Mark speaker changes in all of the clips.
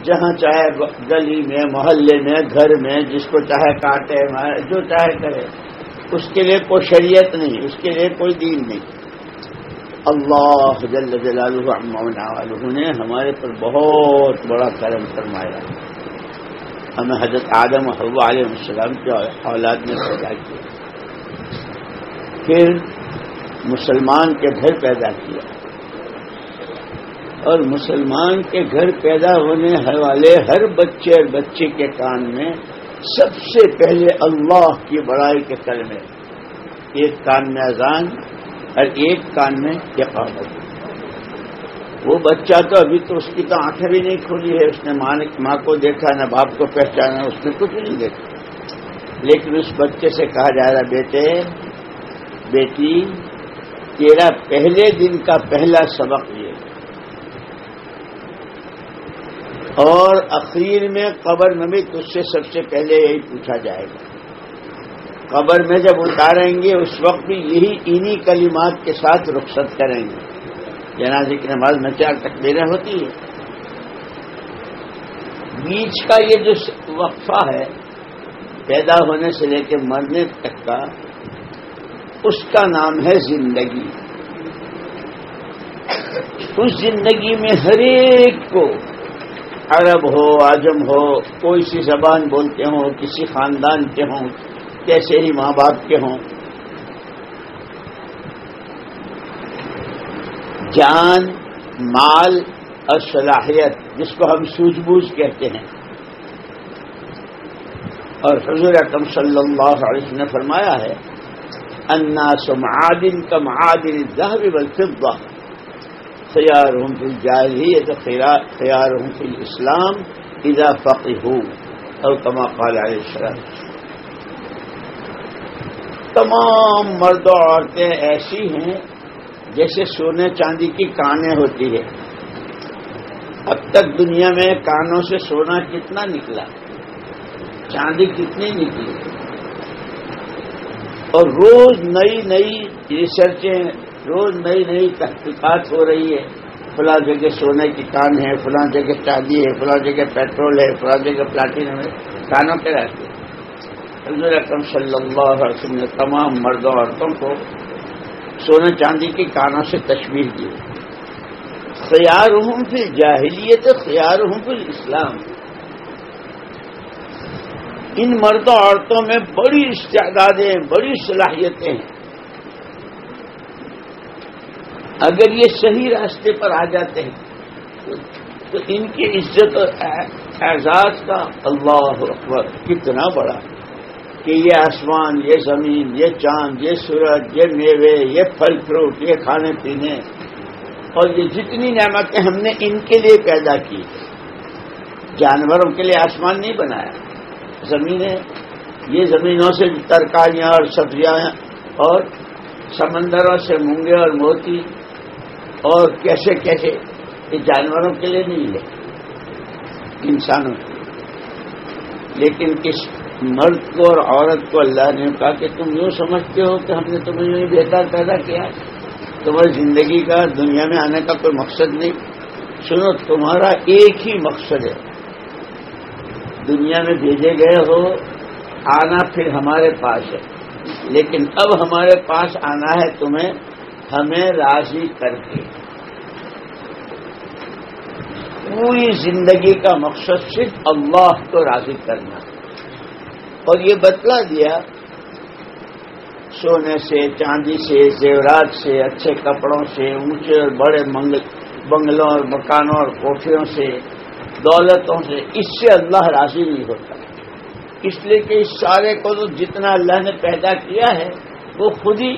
Speaker 1: جہاں چاہے گلی میں، محلے میں، گھر میں، جس کو چاہے کاٹے مارے، جو چاہے کرے، اس کے لیے کوئی شریعت نہیں، اس کے لیے کوئی دین نہیں۔ اللہ جل جلالہ عما ونوالہ نے ہمارے پر بہت بڑا کرم فرمایا، ہمیں حضرت آدم و حوا علیہ السلام کے اولاد میں پیدا کیا، پھر مسلمان کے گھر پیدا کیا، اور مسلمان کے گھر پیدا ہونے والے ہر بچے اور بچے کے کان میں سب سے پہلے اللہ کی بڑائی کے کلمے، ایک کان میں اذان اور ایک کان میں اقامت۔ وہ بچہ تو ابھی تو اس کی تو آنکھیں بھی نہیں کھلی ہے، اس نے ماں کو دیکھا نہ باپ کو پہچانا، اس نے کچھ نہیں دیکھا، لیکن اس بچے سے کہا جا رہا بیٹے بیٹی تیرا پہلے دن کا پہلا سبق یہ، اور اخیر میں قبر میں بھی تجھ سے سب سے پہلے یہی پوچھا جائے گا۔ قبر میں جب اتاریں گے اس وقت بھی انہی کلمات کے ساتھ رخصت کریں گے۔ جنازے کی نماز میں 4 تکبیریں ہوتی ہیں، بیچ کا یہ جو وقفہ ہے پیدا ہونے سے لے کے مرنے تک کا، اس کا نام ہے زندگی۔ اس زندگی میں ہر ایک کو، عرب ہو، عجم ہو، کوئی سی زبان بولتے ہوں، کسی خاندان کے ہوں، کیسے ہی ماں باپ کے ہوں، جان، مال اور صلاحیت، جس کو ہم سوجھ بوجھ کہتے ہیں، اور حضور اکرم صلی اللہ علیہ وسلم نے فرمایا ہے الناس معادن کمعادن الذهب والفضة خيارهم في الجاهلية خيارهم في الإسلام إذا فقهوا أو كما قال عليه السلام۔ تمام مرد و عورتیں ایسی ہیں جیسے سونے چاندی کی کانیں ہوتی ہے۔ اب تک دنیا میں کانوں سے سونا کتنا نکلا، چاندی کتنی نکلی، اور روز نئی نئی ریسرچیں، روز نئی نئی تحقیقات ہو رہی ہے، فلاں جگہ سونے کی کان ہے، فلاں جگہ چاندی ہے، فلاں جگہ پیٹرول ہے، فلاں جگہ پلاٹینم ہے، کانوں کے راستے۔ حضور اکرم صلی اللہ علیہ وسلم نے تمام مردوں اور عورتوں کو سونے چاندی کی کانوں سے تشبیہ دی۔ خیارہم فی الجاہلیت خیارہم فی الاسلام۔ ان مردوں عورتوں میں بڑی استعدادیں، بڑی صلاحیتیں ہیں، اگر یہ صحیح راستے پر آ جاتے ہیں تو ان کی عزت اور اعزاز کا اللہ اکبر کتنا بڑا، کہ یہ آسمان، یہ زمین، یہ چاند، یہ سورج، یہ میوے، یہ پھل فروٹ، یہ کھانے پینے، اور یہ جتنی نعمتیں ہم نے ان کے لیے پیدا کی۔ جانوروں کے لیے آسمان نہیں بنایا، زمینیں، یہ زمینوں سے ترکاریاں اور سبزیاں، اور سمندروں سے مونگے اور موتی، اور کیسے کیسے، یہ جانوروں کے لیے نہیں ہے، انسانوں کے لیے۔ لیکن کس مرد کو اور عورت کو اللہ نے کہا کہ تم یوں سمجھتے ہو کہ ہم نے تمہیں یوں بہتر پیدا کیا، تمہاری زندگی کا، دنیا میں آنے کا کوئی مقصد نہیں۔ سنو، تمہارا ایک ہی مقصد ہے، دنیا میں بھیجے گئے ہو، آنا پھر ہمارے پاس ہے، لیکن اب ہمارے پاس آنا ہے تمہیں ہمیں راضی کر کے۔ پوری زندگی کا مقصد صرف اللہ کو راضی کرنا، اور یہ بتلا دیا سونے سے، چاندی سے، زیورات سے، اچھے کپڑوں سے، اونچے اور بڑے بنگلوں اور مکانوں اور کوٹھیوں سے، دولتوں سے، اس سے اللہ راضی نہیں ہوتا، اس لیے کہ اس سارے کو تو جتنا اللہ نے پیدا کیا ہے وہ خود ہی،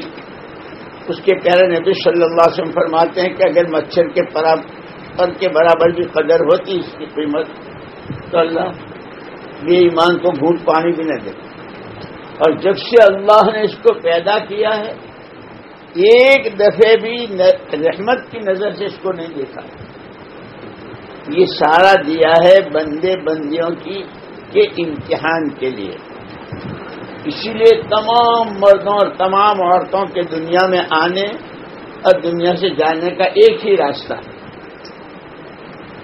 Speaker 1: اس کے پیارے نبی صلی اللہ علیہ وسلم فرماتے ہیں کہ اگر مچھر کے پر کے برابر بھی قدر ہوتی اس کی قیمت تو اللہ یہ ایمان کو گھونٹ پانی بھی نہ دے۔ اور جب سے اللہ نے اس کو پیدا کیا ہے ایک دفعہ بھی رحمت کی نظر سے اس کو نہیں دیکھا، یہ سارا دیا ہے بندے بندیوں کے امتحان کے لیے۔ اسی لیے تمام مردوں اور تمام عورتوں کے دنیا میں آنے اور دنیا سے جانے کا ایک ہی راستہ ہے،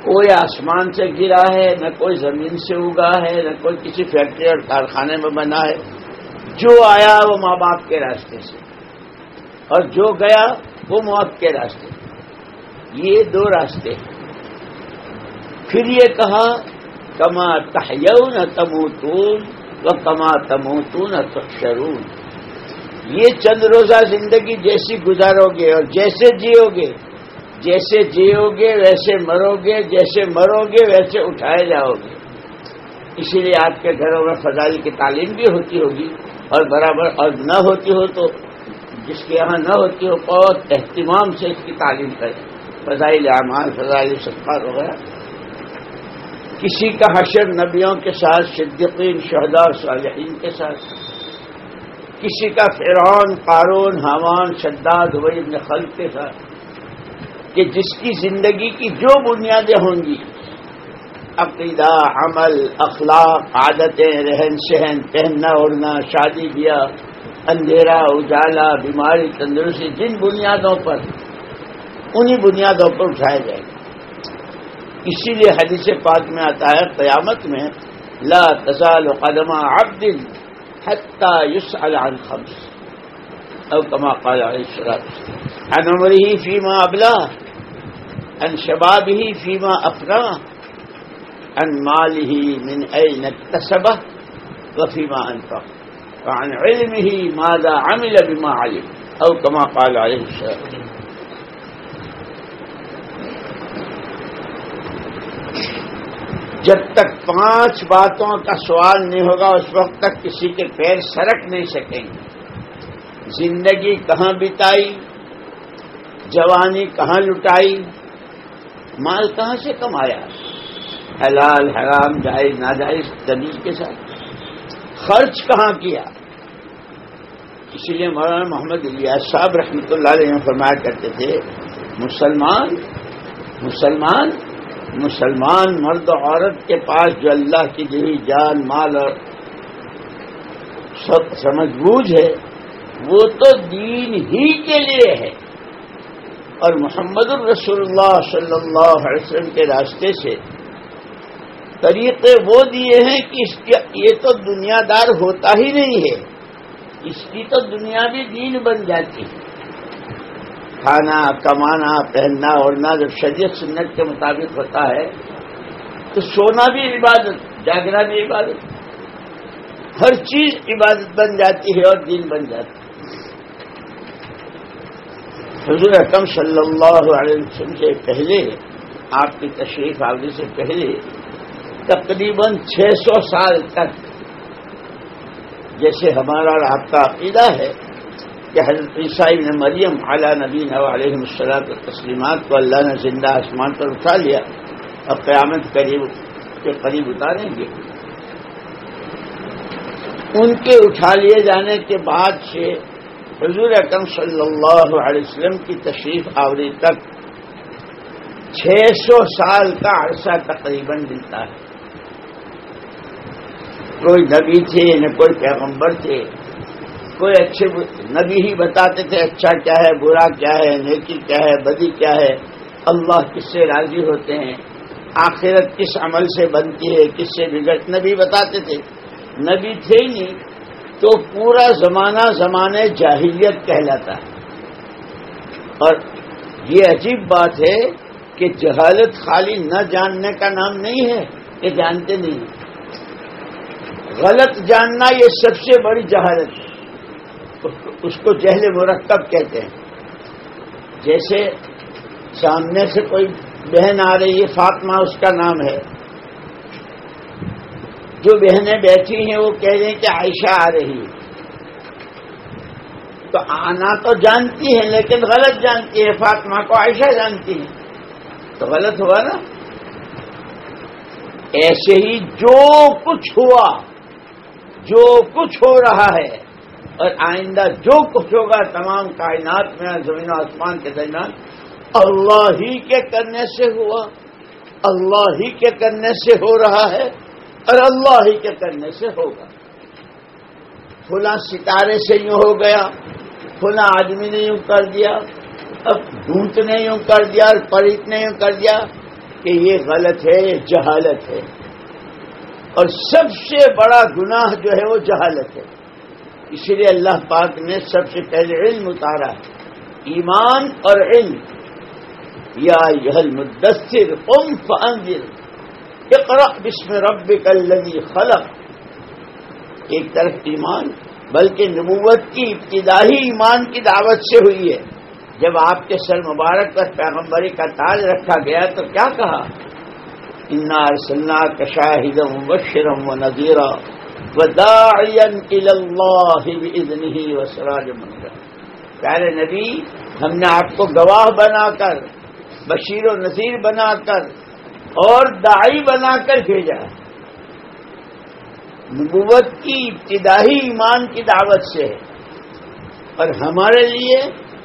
Speaker 1: کوئی آسمان سے گرا ہے، نہ کوئی زمین سے اگا ہے، نہ کوئی کسی فیکٹری اور کارخانے میں بنا ہے. جو آیا وہ ماں باپ کے راستے سے، اور جو گیا وہ موت کے راستے. یہ دو راستے ہیں. پھر یہ کہا کما تحیون تموتون و کما تموتون تحشرون. یہ چند روزہ زندگی جیسی گزارو گے اور جیسے جیو گے، جیسے جیو گے ویسے مرو گے، جیسے مرو گے ویسے اٹھائے جاؤ گے. اسی لیے آپ کے گھروں میں فضائل کی تعلیم بھی ہوتی ہوگی، اور برابر، اور نہ ہوتی ہو تو جس کے یہاں نہ ہوتی ہو بہت اہتمام سے اس کی تعلیم کریں. فضائل اعمال، فضائل صدقات وغیرہ. کسی کا حشر نبیوں کے ساتھ، صدیقین، شہداء اور صالحین کے ساتھ. کسی کا فرعون، قارون، حامان، شداد، ابی بن خلف کے ساتھ. کہ جس کی زندگی کی جو بنیادیں ہوں گی، عقیدہ، عمل، اخلاق، عادتیں، رہن سہن، پہننا اوڑھنا، شادی بیاہ، اندھیرا اجالا، بیماری تندرستی، جن بنیادوں پر، انہی بنیادوں پر اٹھایا جائے گا. اسی لیے حدیث پاک میں آتا ہے قیامت میں لا تزال قدم عبد حتى يسأل عن خمس او كما قال عليه الصلاة والسلام عن عمره فيما أبلاه، عن شبابه فيما أفناه، عن ماله من أين اكتسبه وفيما أنفقه، وعن علمه ماذا عمل بما علم او كما قال عليه الصلاة والسلام. جب تک 5 باتوں کا سوال نہیں ہوگا اس وقت تک کسی کے پیر سرک نہیں سکیں گے. زندگی کہاں بتائی، جوانی کہاں لٹائی، مال کہاں سے کمایا، حلال حرام جائز ناجائز تمیز کے ساتھ، خرچ کہاں کیا. اسی لیے مولانا محمد الیاس صاحب رحمۃ اللہ علیہ فرمایا کرتے تھے مسلمان مرد و عورت کے پاس جو اللہ کی دی جان، مال اور سب سمجھ بوجھ ہے وہ تو دین ہی کے لیے ہے، اور محمد الرسول اللہ صلی اللہ علیہ وسلم کے راستے سے طریقے وہ دیے ہیں کہ یہ تو دنیا دار ہوتا ہی نہیں ہے، اس کی تو دنیا بھی دین بن جاتی ہے. کھانا، کمانا، پہننا، اوڑھنا جب شریعت سنت کے مطابق ہوتا ہے تو سونا بھی عبادت، جاگنا بھی عبادت، ہر چیز عبادت بن جاتی ہے اور دین بن جاتی ہے. حضور اکرم صلی اللہ علیہ وسلم سے پہلے، آپ کی تشریف آوری سے پہلے تقریباً 600 سال تک، جیسے ہمارا اور آپ کا عقیدہ ہے کہ حضرت عیسیٰ ابن مریم علی نبینا علیہ الصلاۃ والتسلیمات کو اللہ نے زندہ آسمان پر اٹھا لیا اور قیامت کے قریب اتاریں گے. ان کے اٹھا لیے جانے کے بعد سے حضور اکرم صلی اللہ علیہ وسلم کی تشریف آوری تک 600 سال کا عرصہ تقریباً ملتا ہے. کوئی نبی تھے نہ کوئی پیغمبر تھے، کوئی اچھے نبی ہی بتاتے تھے اچھا کیا ہے، برا کیا ہے، نیکی کیا ہے، بدی کیا ہے، اللہ کس سے راضی ہوتے ہیں، آخرت کس عمل سے بنتی ہے، کس سے بگڑتی، نبی بتاتے تھے. نبی تھے ہی نہیں تو پورا زمانہ زمانے جاہلیت کہلاتا ہے. اور یہ عجیب بات ہے کہ جہالت خالی نہ جاننے کا نام نہیں ہے، یہ جانتے نہیں. غلط جاننا یہ سب سے بڑی جہالت ہے، اس کو جہل مرکب کہتے ہیں. جیسے سامنے سے کوئی بہن آ رہی ہے، فاطمہ اس کا نام ہے، جو بہنیں بیٹھی ہیں وہ کہہ رہی ہیں کہ عائشہ آ رہی ہے، تو آنا تو جانتی ہیں لیکن غلط جانتی ہے، فاطمہ کو عائشہ جانتی ہیں، تو غلط ہوا نا. ایسے ہی جو کچھ ہوا، جو کچھ ہو رہا ہے اور آئندہ جو کچھ ہوگا تمام کائنات میں، زمین و آسمان کے درمیان، اللہ ہی کے کرنے سے ہوا، اللہ ہی کے کرنے سے ہو رہا ہے اور اللہ ہی کے کرنے سے ہوگا. فلاں ستارے سے یوں ہو گیا، فلاں آدمی نے یوں کر دیا، اب دھوت نے یوں کر دیا اور پریت نے یوں کر دیا، کہ یہ غلط ہے، یہ جہالت ہے، اور سب سے بڑا گناہ جو ہے وہ جہالت ہے۔ اسی لیے اللہ پاک نے سب سے پہلے علم اتارا ہے، ایمان اور علم۔ یا ایھا المدثر قم فانذر اقرأ بسم ربک الذی خلق۔ ایک طرف ایمان، بلکہ نبوت کی ابتدائی ایمان کی دعوت سے ہوئی ہے۔ جب آپ کے سر مبارک پر پیغمبری کا تاج رکھا گیا تو کیا کہا؟ انا ارسلناک شاہدا ومبشرا ونذیرا وداعیا الی اللہ باذنہ وسراجا منیرا۔ پیارے نبی، ہم نے آپ کو گواہ بنا کر، بشیر و نذیر بنا کر اور داعی بنا کر بھیجا۔ نبوت کی ابتدائی ایمان کی دعوت سے ہے، اور ہمارے لیے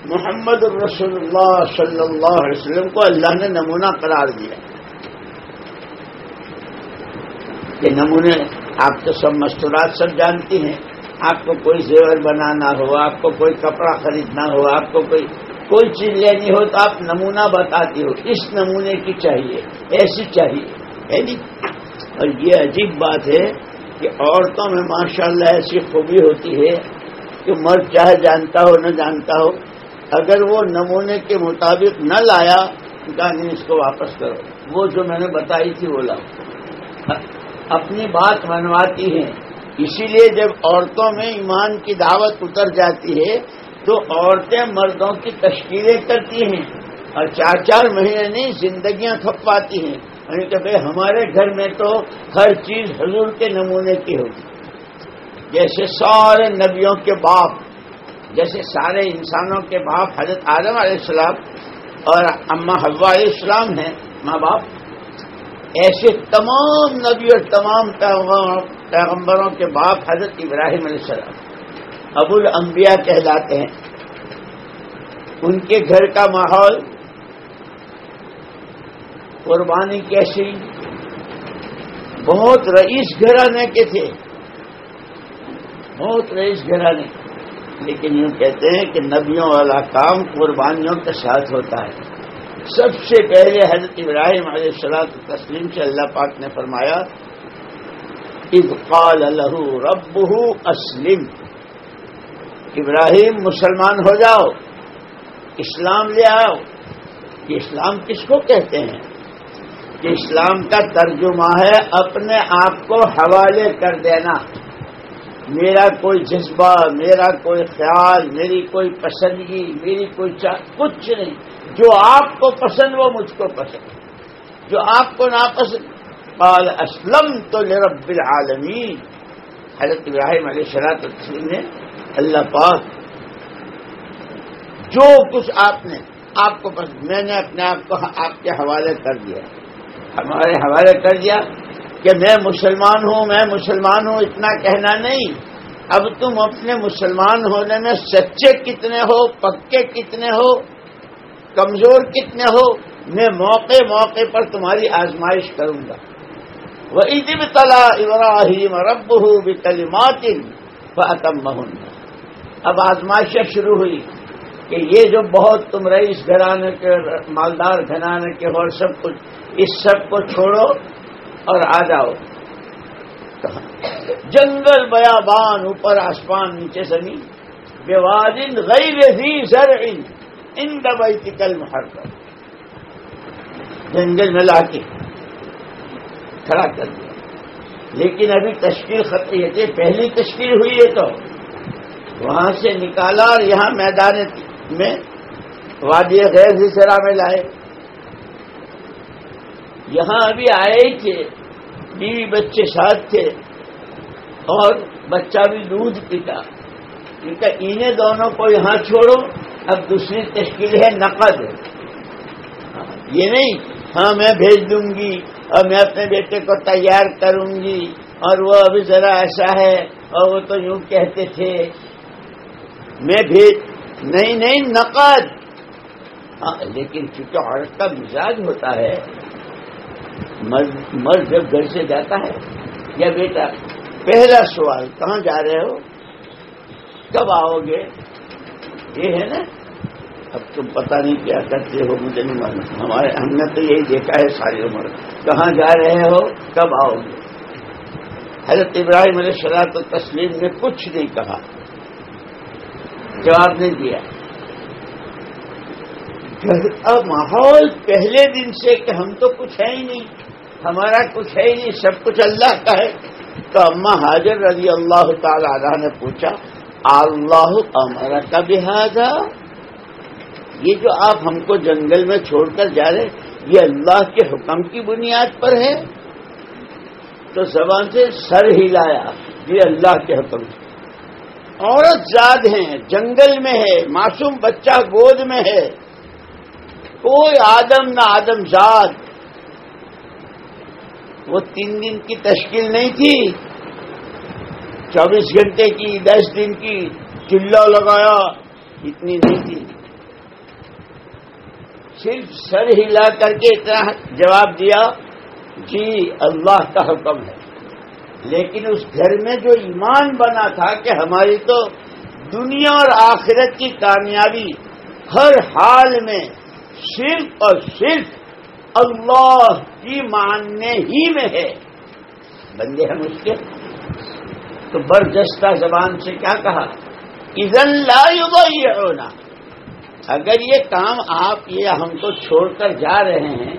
Speaker 1: محمد الرسول اللہ صلی اللہ علیہ وسلم کو اللہ نے نمونہ قرار دیا۔ یہ نمونے آپ تو سب مستورات سب جانتی ہیں۔ آپ کو کوئی زیور بنانا ہو، آپ کو کوئی کپڑا خریدنا ہو، آپ کو کوئی چیز لینی ہو تو آپ نمونہ بتاتی ہو، اس نمونے کی چاہیے، ایسی چاہیے، ہے نہیں؟ اور یہ عجیب بات ہے کہ عورتوں میں ماشاءاللہ ایسی خوبی ہوتی ہے کہ مرد چاہے جانتا ہو نہ جانتا ہو، اگر وہ نمونے کے مطابق نہ لایا کہا نہیں اس کو واپس کرو، وہ جو میں نے بتائی تھی وہ لاؤ، اپنی بات منواتی ہیں۔ اسی لیے جب عورتوں میں ایمان کی دعوت اتر جاتی ہے تو عورتیں مردوں کی تشکیلیں کرتی ہیں اور 4-4 مہینے نہیں زندگیاں تھپواتی ہیں، یعنی کہ بھائی ہمارے گھر میں تو ہر چیز حضور کے نمونے کی ہوگی، جیسے سارے نبیوں کے باپ، جیسے سارے انسانوں کے باپ حضرت آدم علیہ السلام اور اماں حوا علیہ السلام ہیں ماں باپ، ایسے تمام نبی اور تمام پیغمبروں کے باپ حضرت ابراہیم علیہ السلام ابو الانبیاء کہلاتے ہیں۔ ان کے گھر کا ماحول قربانی کیسی، بہت رئیس گھرانے کے تھے، بہت رئیس گھرانے، لیکن یوں کہتے ہیں کہ نبیوں والا کام قربانیوں کے ساتھ ہوتا ہے۔ سب سے پہلے حضرت ابراہیم علیہ الصلوۃ والتسلیم سے اللہ پاک نے فرمایا اذ قال له ربه اسلم، ابراہیم مسلمان ہو جاؤ، اسلام لے آؤ۔ کہ اسلام کس کو کہتے ہیں؟ کہ اسلام کا ترجمہ ہے اپنے آپ کو حوالے کر دینا، میرا کوئی جذبہ، میرا کوئی خیال، میری کوئی پسندگی، میری کوئی کچھ نہیں، جو آپ کو پسند وہ مجھ کو پسند، جو آپ کو ناپسند۔ قال اسلمت لرب العالمین، حضرت ابراہیم علیہ السلام نے اللہ پاک جو کچھ آپ کو پسند، میں نے اپنے آپ کو آپ کے حوالے کر دیا، ہمارے حوالے کر دیا کہ میں مسلمان ہوں، میں مسلمان ہوں اتنا کہنا نہیں، اب تم اپنے مسلمان ہونے میں سچے کتنے ہو، پکے کتنے ہو، کمزور کتنے ہو، میں موقع موقع پر تمہاری آزمائش کروں گا۔ وَإِذِ ابْتَلَىٰ إِبْرَاهِيمَ رَبُّهُ بِكَلِمَاتٍ فَأَتَمَّهُنَّ۔ اب آزمائشیں شروع ہوئی کہ یہ جو بہت تم رئیس گھرانے کے، مالدار گھرانے کے اور سب کچھ، اس سب کو چھوڑو اور آ جاؤ جنگل بیابان، اوپر آسمان نیچے زمین، بِوَادٍ غَيْرِ ذِي زَرْعٍ عِندَ بَيْتِكَ الْمُحَرَّمِ، جنگل میں لا کے کھڑا کر دیا۔ لیکن ابھی تشکیل یہ تھی، پہلی تشکیل ہوئی ہے تو وہاں سے نکالا اور یہاں میدان میں وادی غیر زرع میں لائے۔ یہاں ابھی آئے ہی تھے، بیوی بچے ساتھ تھے اور بچہ بھی دودھ پیتا، کیونکہ انہیں دونوں کو یہاں چھوڑو۔ اب دوسری تشکیل ہے نقد، یہ نہیں ہاں میں بھیج دوں گی اور میں اپنے بیٹے کو تیار کروں گی اور وہ ابھی ذرا ایسا ہے اور وہ تو یوں کہتے تھے میں نہیں نقد۔ ہاں لیکن چونکہ عورت کا مزاج ہوتا ہے، مرد جب گھر سے جاتا ہے یا بیٹا، پہلا سوال کہاں جا رہے ہو، کب آؤ گے، یہ ہے نا، اب تم پتہ نہیں کیا کرتے ہو مجھے نہیں معلوم، ہم نے تو یہی دیکھا ہے ساری عمر، کہاں جا رہے ہو، کب آؤ گے؟ حضرت ابراہیم علیہ الصلوۃ والتسلیم نے کچھ نہیں کہا، جواب نہیں دیا۔ اب ماحول پہلے دن سے کہ ہم تو کچھ ہے ہی نہیں، ہمارا کچھ ہے ہی نہیں، سب کچھ اللہ کا ہے۔ تو اما حاجر رضی اللہ تعالی عنہا نے پوچھا اللہ امرک بہذا، یہ جو آپ ہم کو جنگل میں چھوڑ کر جا رہے یہ اللہ کے حکم کی بنیاد پر ہے؟ تو زبان سے سر ہلایا، یہ اللہ کے حکم سے۔ عورت زاد ہیں، جنگل میں ہے، معصوم بچہ گود میں ہے، کوئی آدم نہ آدم زاد۔ وہ 3 دن کی تشکیل نہیں تھی، 24 گھنٹے کی، 10 دن کی، چلا لگایا، اتنی نہیں تھی۔ صرف سر ہلا کر کے اتنا جواب دیا، جی اللہ کا حکم ہے۔ لیکن اس گھر میں جو ایمان بنا تھا کہ ہماری تو دنیا اور آخرت کی کامیابی ہر حال میں صرف اور صرف اللہ کی ماننے ہی میں ہے، بندے ہم اس کے، تو برجستہ زبان سے کیا کہا، اذن لا یضیعونا، اگر یہ کام آپ یہ ہم کو چھوڑ کر جا رہے ہیں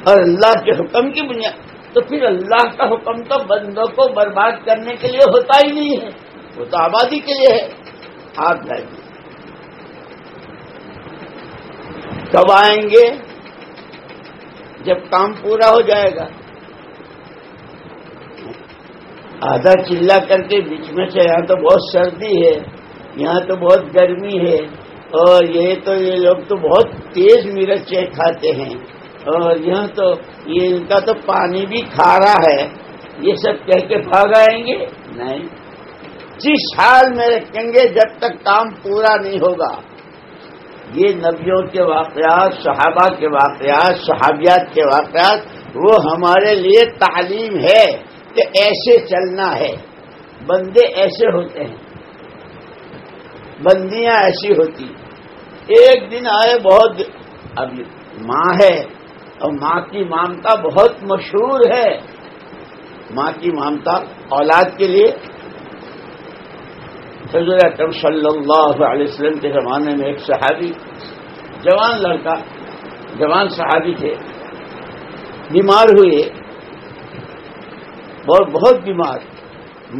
Speaker 1: اور اللہ کے حکم کی بنیاد، تو پھر اللہ کا حکم تو بندوں کو برباد کرنے کے لیے ہوتا ہی نہیں ہے، وہ تو آبادی کے لیے ہے۔ آپ جائیے، کب آئیں گے؟ جب کام پورا ہو جائے گا۔ آدھا چلا کر کے بیچ میں سے یہاں تو بہت سردی ہے، یہاں تو بہت گرمی ہے، اور یہ لوگ تو بہت تیز مرچیں کھاتے ہیں، اور یہاں تو یہ ان کا تو پانی بھی کھارا ہے، یہ سب کہہ کے بھاگ آئیں گے؟ نہیں، جس حال میں رکھیں گے جب تک کام پورا نہیں ہوگا۔ یہ نبیوں کے واقعات، صحابہ کے واقعات، صحابیات کے واقعات، وہ ہمارے لیے تعلیم ہے کہ ایسے چلنا ہے، بندے ایسے ہوتے ہیں، بندیاں ایسی ہوتی۔ ایک دن آئے، بہت اب ماں ہے اور ماں کی ممتا بہت مشہور ہے، ماں کی ممتا اولاد کے لیے۔ حضور اکرم صلی اللہ علیہ وسلم کے زمانے میں ایک صحابی، جوان لڑکا، جوان صحابی تھے، بیمار ہوئے، بہت بیمار،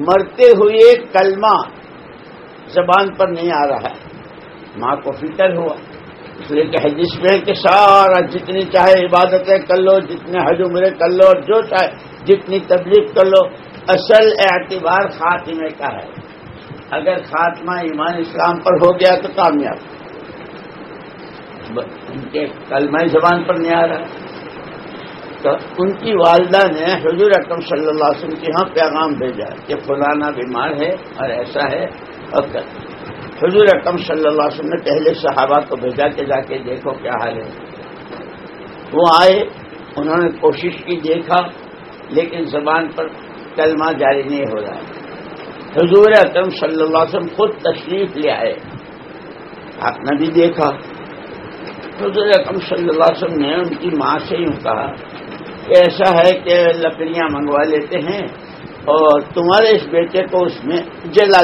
Speaker 1: مرتے ہوئے کلمہ زبان پر نہیں آ رہا ہے۔ ماں کو فکر ہوا، اس لیے کہ حدیث میں کہ سارا جتنی چاہے عبادتیں کر لو، جتنے حج عمرے کر لو، اور جو چاہے جتنی تبلیغ کر لو، اصل اعتبار خاتمے کا ہے۔ اگر خاتمہ ایمان اسلام پر ہو گیا تو کامیاب۔ ان کے کلمہ زبان پر نہیں آ رہا، تو ان کی والدہ نے حضور اکرم صلی اللہ علیہ وسلم کے یہاں پیغام بھیجا کہ فلانا بیمار ہے اور ایسا ہے، اور حضور اکرم صلی اللہ علیہ وسلم نے پہلے صحابہ کو بھیجا کہ جا کے دیکھو کیا حال ہے۔ وہ آئے، انہوں نے کوشش کی، دیکھا، لیکن زبان پر کلمہ جاری نہیں ہو رہا ہے۔ حضور اکرم صلی اللہ علیہ وسلم خود تشریف لے آئے، آپ نے بھی دیکھا۔ حضور اکرم صلی اللہ علیہ وسلم نے ان کی ماں سے یوں کہا کہ ایسا ہے کہ لکڑیاں منگوا لیتے ہیں اور تمہارے اس بیٹے کو اس میں جلا،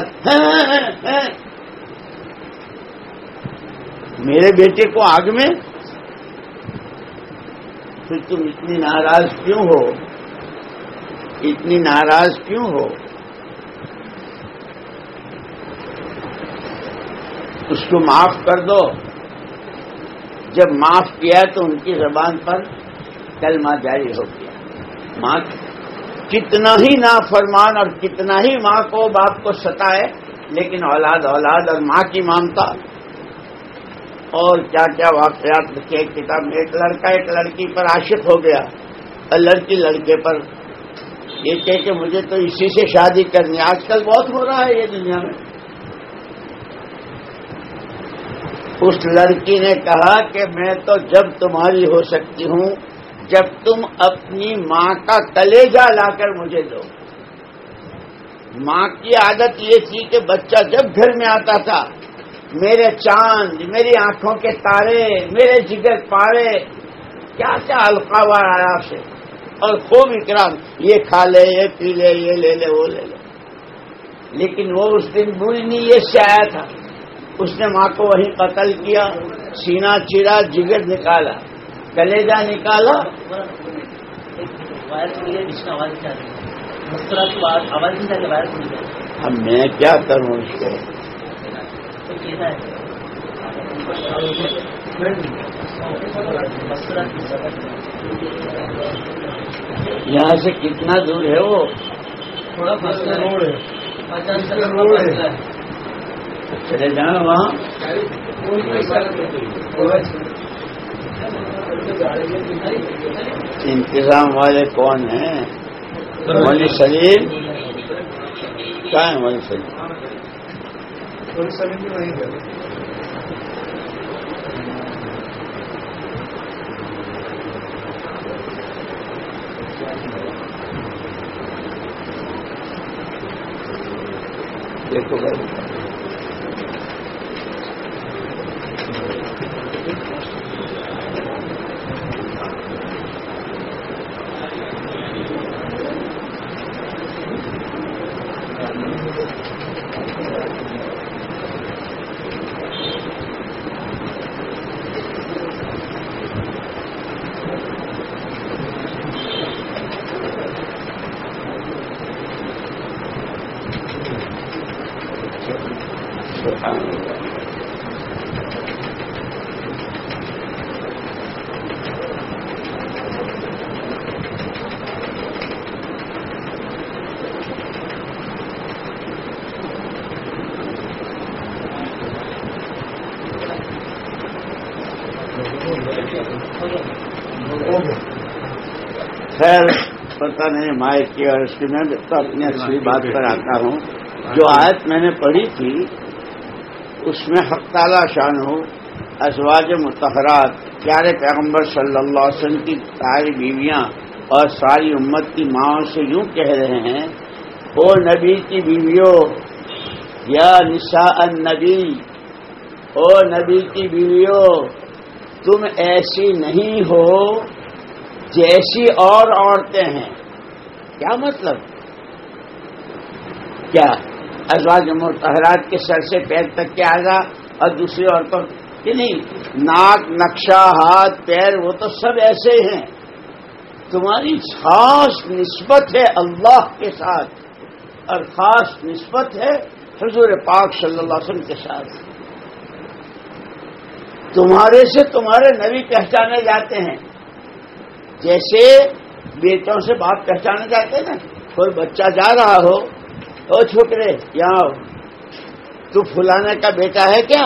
Speaker 1: میرے بیٹے کو آگ میں، پھر تم اتنی ناراض کیوں ہو، اتنی ناراض کیوں ہو؟ اس کو معاف کر دو۔ جب معاف کیا تو ان کی زبان پر کلمہ جاری ہو گیا۔ ماں کتنا ہی نافرمان اور کتنا ہی ماں کو باپ کو ستائے، لیکن اولاد اور ماں کی ممتا، اور کیا کیا واقعات لکھے ایک کتاب میں۔ ایک لڑکا ایک لڑکی پر عاشق ہو گیا، اور لڑکی لڑکے پر یہ کہے کہ مجھے تو اسی سے شادی کرنی ہے۔ آج کل بہت ہو رہا ہے یہ دنیا میں۔ اس لڑکی نے کہا کہ میں تو جب تمہاری ہو سکتی ہوں جب تم اپنی ماں کا کلیجہ لا کر مجھے دو۔ ماں کی عادت یہ تھی کہ بچہ جب گھر میں آتا تھا میرے چاند، میری آنکھوں کے تارے، میرے جگر پارے، کیا کیا القاب آیا سے، اور خوب اکرام، یہ کھا لے، یہ پی لے، یہ لے لے، وہ لے لے. لیکن وہ اس دن بری نیت سے آیا تھا. اس نے ماں کو وہیں قتل کیا، سینہ چیرا، جگر نکالا، کلیجہ نکالا. اب میں کیا کروں اس کو؟ یہاں سے کتنا دور ہے وہ؟
Speaker 2: تھوڑا روڈ ہے، 50 روڈ ہے.
Speaker 1: چلے جانا وہاں. انتظام والے کون ہیں؟ مولوی سلیم. کیا ہے مولوی سلیم؟
Speaker 2: سلیم بھی وہیں گئے.
Speaker 1: دیکھو بھائی، خیر پتہ نہیں مائک کی اور اس کی، میں تو اپنی اصلی بات پر آتا ہوں. جو آیت میں نے پڑھی تھی اس میں حق تعالی شانہ ازواج مطہرات پیارے پیغمبر صلی اللہ علیہ وسلم کی ساری بیویاں اور ساری امت کی ماؤں سے یوں کہہ رہے ہیں، او نبی کی بیویوں، یا نساء النبی، او نبی کی بیویوں، تم ایسی نہیں ہو جیسی اور عورتیں ہیں. کیا مطلب؟ کیا ازواج مطہرات کے سر سے پیر تک کے اعضاء اور دوسری عورتوں کہ نہیں، ناک، نقشہ، ہاتھ، پیر، وہ تو سب ایسے ہیں. تمہاری خاص نسبت ہے اللہ کے ساتھ اور خاص نسبت ہے حضور پاک صلی اللہ علیہ وسلم کے ساتھ. تمہارے سے تمہارے نبی پہچانے جاتے ہیں جیسے بیٹوں سے باپ پہچانے جاتے ہیں نا. کوئی بچہ جا رہا ہو، او چھوکرے یہاں ہو، تو فلانے کا بیٹا ہے کیا؟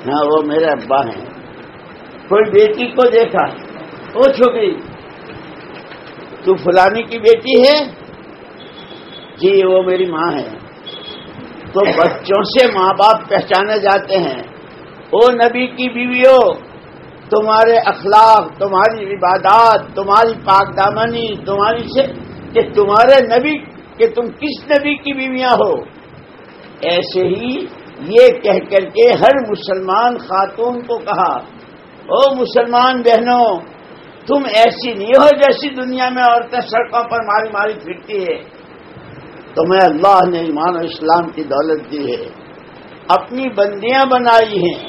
Speaker 1: ہاں وہ میرے ابا ہیں. کوئی بیٹی کو دیکھا، او چھوکری تو فلانی کی بیٹی ہے؟ جی وہ میری ماں ہے. تو بچوں سے ماں باپ پہچانے جاتے ہیں. او نبی کی بیویوں، تمہارے اخلاق، تمہاری عبادات، تمہاری پاک دامنی، تمہاری سے کہ تمہارے نبی، کہ تم کس نبی کی بیویاں ہو. ایسے ہی یہ کہہ کر کے ہر مسلمان خاتون کو کہا، او مسلمان بہنوں، تم ایسی نہیں ہو جیسی دنیا میں عورتیں سڑکوں پر ماری ماری پھرتی ہے. تمہیں اللہ نے ایمان و اسلام کی دولت دی ہے، اپنی بندیاں بنائی ہیں،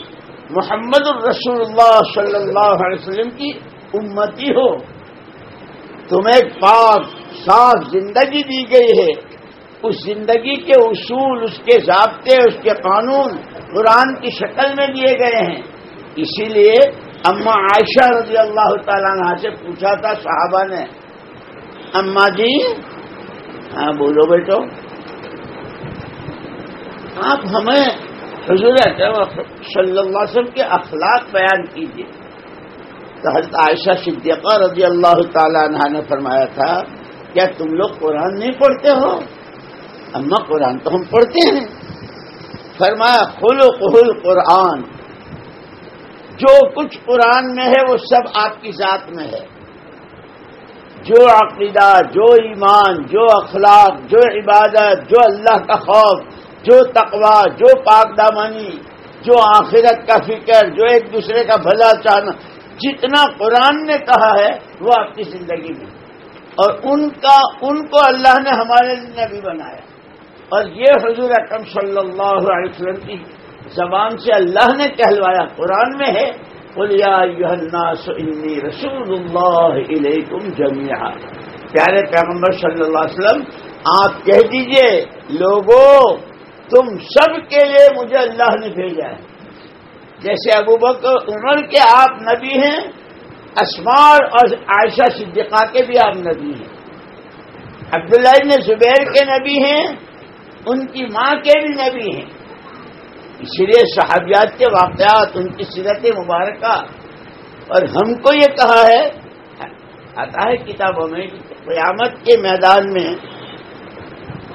Speaker 1: محمد الرسول اللہ صلی اللہ علیہ وسلم کی امتی ہو. تمہیں پاک صاف زندگی دی گئی ہے. اس زندگی کے اصول، اس کے ضابطے، اس کے قانون قرآن کی شکل میں دیے گئے ہیں. اسی لیے اما عائشہ رضی اللہ تعالیٰ عنہ سے پوچھا تھا صحابہ نے، اما جی، ہاں بولو بیٹو، آپ ہمیں حضور صلی اللہ علیہ وسلم کے اخلاق بیان کیجیے. تو حضرت عائشہ صدیقہ رضی اللہ تعالیٰ عنہ نے فرمایا تھا، کیا تم لوگ قرآن نہیں پڑھتے ہو؟ اما قرآن تو ہم پڑھتے ہیں. فرمایا خلقہ القرآن، جو کچھ قرآن میں ہے وہ سب آپ کی ذات میں ہے. جو عقیدہ، جو ایمان، جو اخلاق، جو عبادت، جو اللہ کا خوف، جو تقوی، جو پاک دامنی، جو آخرت کا فکر، جو ایک دوسرے کا بھلا چاہنا، جتنا قرآن نے کہا ہے وہ آپ کی زندگی میں، اور ان کو اللہ نے ہمارے لیے نبی بنایا، اور یہ حضور اکرم صلی اللہ علیہ وسلم کی زبان سے اللہ نے کہلوایا، قرآن میں ہے قُلْ يَا أَيُّهَا النَّاسُ إِنِّي رَسُولُ اللَّهِ إِلَيْكُمْ جَمِيعًا۔ پیارے پیغمبر صلی اللہ علیہ وسلم آپ کہہ دیجئے لوگوں تم سب کے لیے مجھے اللہ نے بھیجا ہے، جیسے ابوبکر عمر کے آپ نبی ہیں، اسماء اور عائشہ صدیقہ کے بھی آپ نبی ہیں، عبداللہ بن زبیر کے نبی ہیں، ان کی ماں کے بھی نبی ہیں، اسی لیے صحابیات کے واقعات، ان کی سیرت مبارکہ، اور ہم کو یہ کہا ہے، آتا ہے کتابوں میں، قیامت کے میدان میں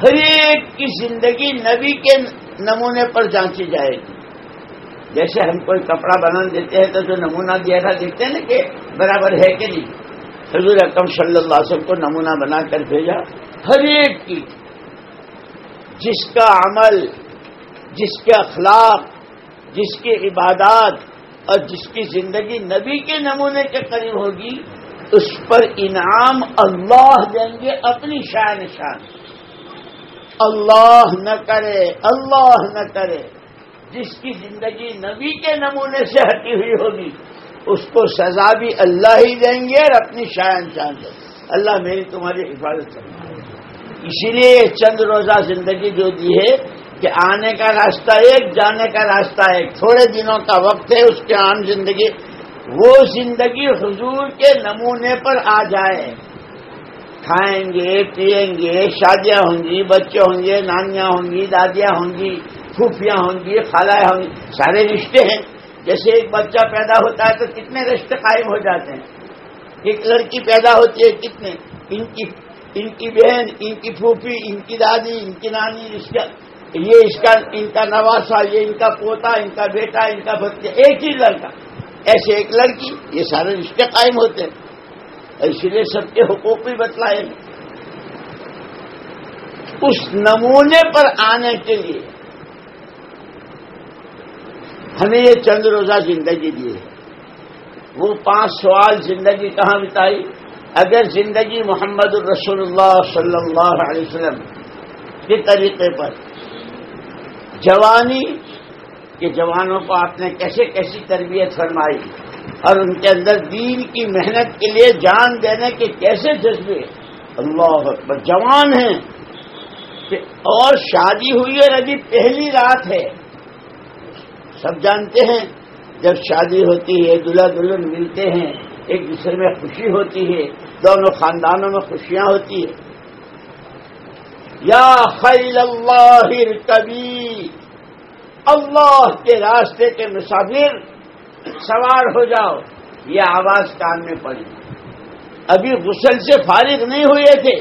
Speaker 1: ہر ایک کی زندگی نبی کے نمونے پر جانچی جائے گی۔ جیسے ہم کوئی کپڑا بنا دیتے ہیں تو جو نمونہ دیا تھا دیکھتے ہیں نا کہ برابر ہے کہ نہیں، حضور اکرم صلی اللہ علیہ وسلم کو نمونہ بنا کر بھیجا، ہر ایک کی، جس کا عمل، جس کے اخلاق، جس کی عبادات اور جس کی زندگی نبی کے نمونے کے قریب ہوگی، اس پر انعام اللہ دیں گے اپنی شان شان۔ اللہ نہ کرے، اللہ نہ کرے، جس کی زندگی نبی کے نمونے سے ہٹی ہوئی ہوگی اس کو سزا بھی اللہ ہی دیں گے اور اپنی شان شان دیں گے۔ اللہ میری تمہاری حفاظت کرے۔ اسی لیے یہ چند روزہ زندگی جو دی ہے کہ آنے کا راستہ ایک، جانے کا راستہ ایک، تھوڑے دنوں کا وقت ہے، اس کے عام زندگی، وہ زندگی حضور کے نمونے پر آ جائے، کھائیں گے، پیئیں گے، شادیاں ہوں گی، بچے ہوں گے، نانیاں ہوں گی، دادیاں ہوں گی، پھوپھیاں ہوں گی، خالائیں ہوں گی، سارے رشتے ہیں۔ جیسے ایک بچہ پیدا ہوتا ہے تو کتنے رشتے قائم ہو جاتے ہیں، ایک لڑکی پیدا ہوتی ہے کتنے، ان کی بہن، ان کی پھوپھی، ان کی دادی، ان کی نانی، ان کا نواسا، یہ ان کا پوتا، ان کا بیٹا، ان کا بچہ، ایک ہی لڑکا، ایسے ایک لڑکی، یہ سارے رشتے قائم ہوتے ہیں، اسی لیے سب کے حقوق بھی بتلائے۔ اس نمونے پر آنے کے لیے ہمیں یہ چند روزہ زندگی دی ہے۔ وہ 5 سوال زندگی کہاں بتائی؟ اگر زندگی محمد الرسول اللہ صلی اللہ علیہ وسلم کے طریقے پر، جوانی کہ جوانوں کو آپ نے کیسے کیسی تربیت فرمائی اور ان کے اندر دین کی محنت کے لیے جان دینے کے کیسے جذبے، اللہ اکبر، جوان ہیں اور شادی ہوئی اور ابھی پہلی رات ہے۔ سب جانتے ہیں جب شادی ہوتی ہے دلہا دلہن ملتے ہیں، ایک دوسرے میں خوشی ہوتی ہے، دونوں خاندانوں میں خوشیاں ہوتی ہیں۔ یا خیل اللہ ارکبی، اللہ کے راستے کے مسافر سوار ہو جاؤ، یہ آواز کان میں پڑی۔ ابھی غسل سے فارغ نہیں ہوئے تھے،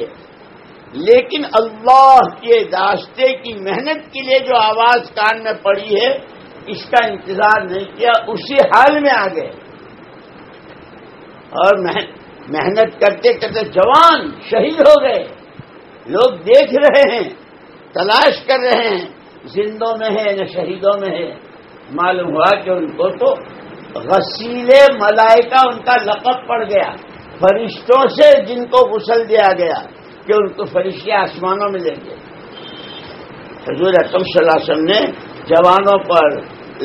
Speaker 1: لیکن اللہ کے راستے کی محنت کے لیے جو آواز کان میں پڑی ہے اس کا انتظار نہیں کیا، اسی حال میں آ گئے، اور محنت کرتے کرتے جوان شہید ہو گئے۔ لوگ دیکھ رہے ہیں، تلاش کر رہے ہیں، زندوں میں ہے نہ شہیدوں میں ہے۔ معلوم ہوا کہ ان کو تو غسیل ملائکہ ان کا لقب پڑ گیا، فرشتوں سے جن کو غسل دیا گیا کہ ان کو فرشتے آسمانوں میں لے گئے۔ حضور اکرم صلی اللہ علیہ وسلم نے جوانوں پر،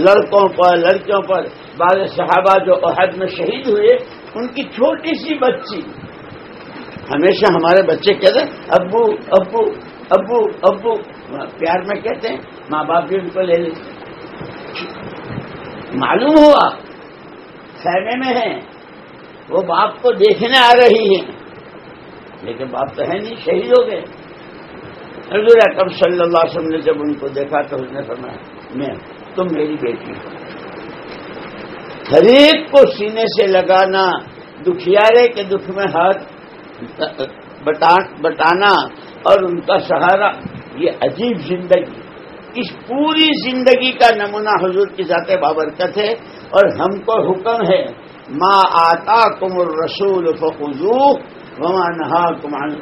Speaker 1: لڑکوں پر، لڑکیوں پر، بعض صحابہ جو احد میں شہید ہوئے ان کی چھوٹی سی بچی، ہمیشہ ہمارے بچے کہتے ہیں ابو ابو ابو ابو، پیار میں کہتے ہیں، ماں باپ بھی ان کو لے لیتے۔ معلوم ہوا خیمے میں ہیں، وہ باپ کو دیکھنے آ رہی ہیں، لیکن باپ تو ہے نہیں، شہید ہو گئے۔ حضور اکرم صلی اللہ علیہ وسلم نے جب ان کو دیکھا تو اس نے فرمایا میں تم میری بیٹی ہو۔ ہر ایک کو سینے سے لگانا، دکھیارے کے دکھ میں ہاتھ بٹانا اور ان کا سہارا، یہ عجیب زندگی، اس پوری زندگی کا نمونہ حضور کی ذات بابرکت ہے۔ اور ہم کو حکم ہے ما آتاکم الرسول فخذوہ وما نہاکم عنہ،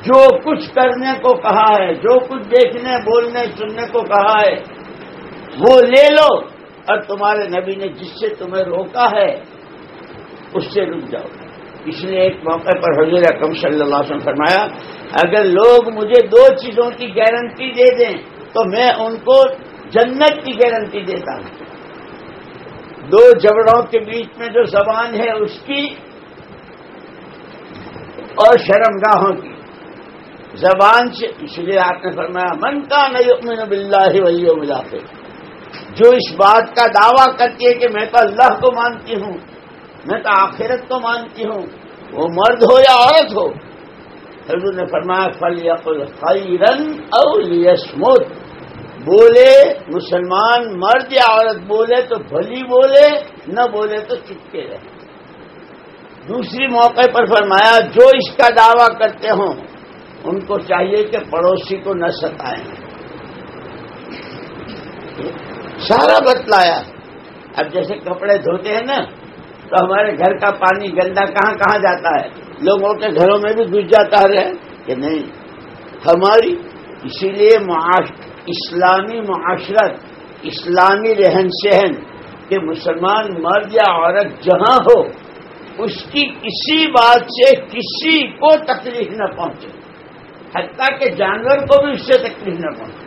Speaker 1: جو کچھ کرنے کو کہا ہے، جو کچھ دیکھنے، بولنے، سننے کو کہا ہے وہ لے لو، اور تمہارے نبی نے جس سے تمہیں روکا ہے اس سے رک جاؤ. اس لیے ایک موقع پر حضور اکرم صلی اللہ علیہ وسلم فرمایا اگر لوگ مجھے 2 چیزوں کی گارنٹی دے دیں تو میں ان کو جنت کی گارنٹی دیتا ہوں. 2 جبڑوں کے بیچ میں جو زبان ہے اس کی اور شرمگاہوں کی. زبان سے اس لیے آپ نے فرمایا من کان یؤمن باللہ والیوم الآخر, جو اس بات کا دعویٰ کرتی ہے کہ میں تو اللہ کو مانتی ہوں, میں تو آخرت کو مانتی ہوں, وہ مرد ہو یا عورت ہو. حضور نے فرمایا فلیقل خیرا او لیصمت, بولے مسلمان مرد یا عورت بولے تو بھلی بولے, نہ بولے تو چپ کے رہے. دوسری موقع پر فرمایا جو اس کا دعویٰ کرتے ہوں ان کو چاہیے کہ پڑوسی کو نہ ستائیں. سارا بتلایا. اب جیسے کپڑے دھوتے ہیں نا تو ہمارے گھر کا پانی گندا کہاں کہاں جاتا ہے, لوگوں کے گھروں میں بھی گھس جاتا ہے کہ نہیں. ہماری اسی لیے اسلامی معاشرت, اسلامی رہن سہن کہ مسلمان مرد یا عورت جہاں ہو اس کی کسی بات سے کسی کو تکلیف نہ پہنچے, حتیٰ کہ جانور کو بھی اس سے تکلیف نہ پہنچے.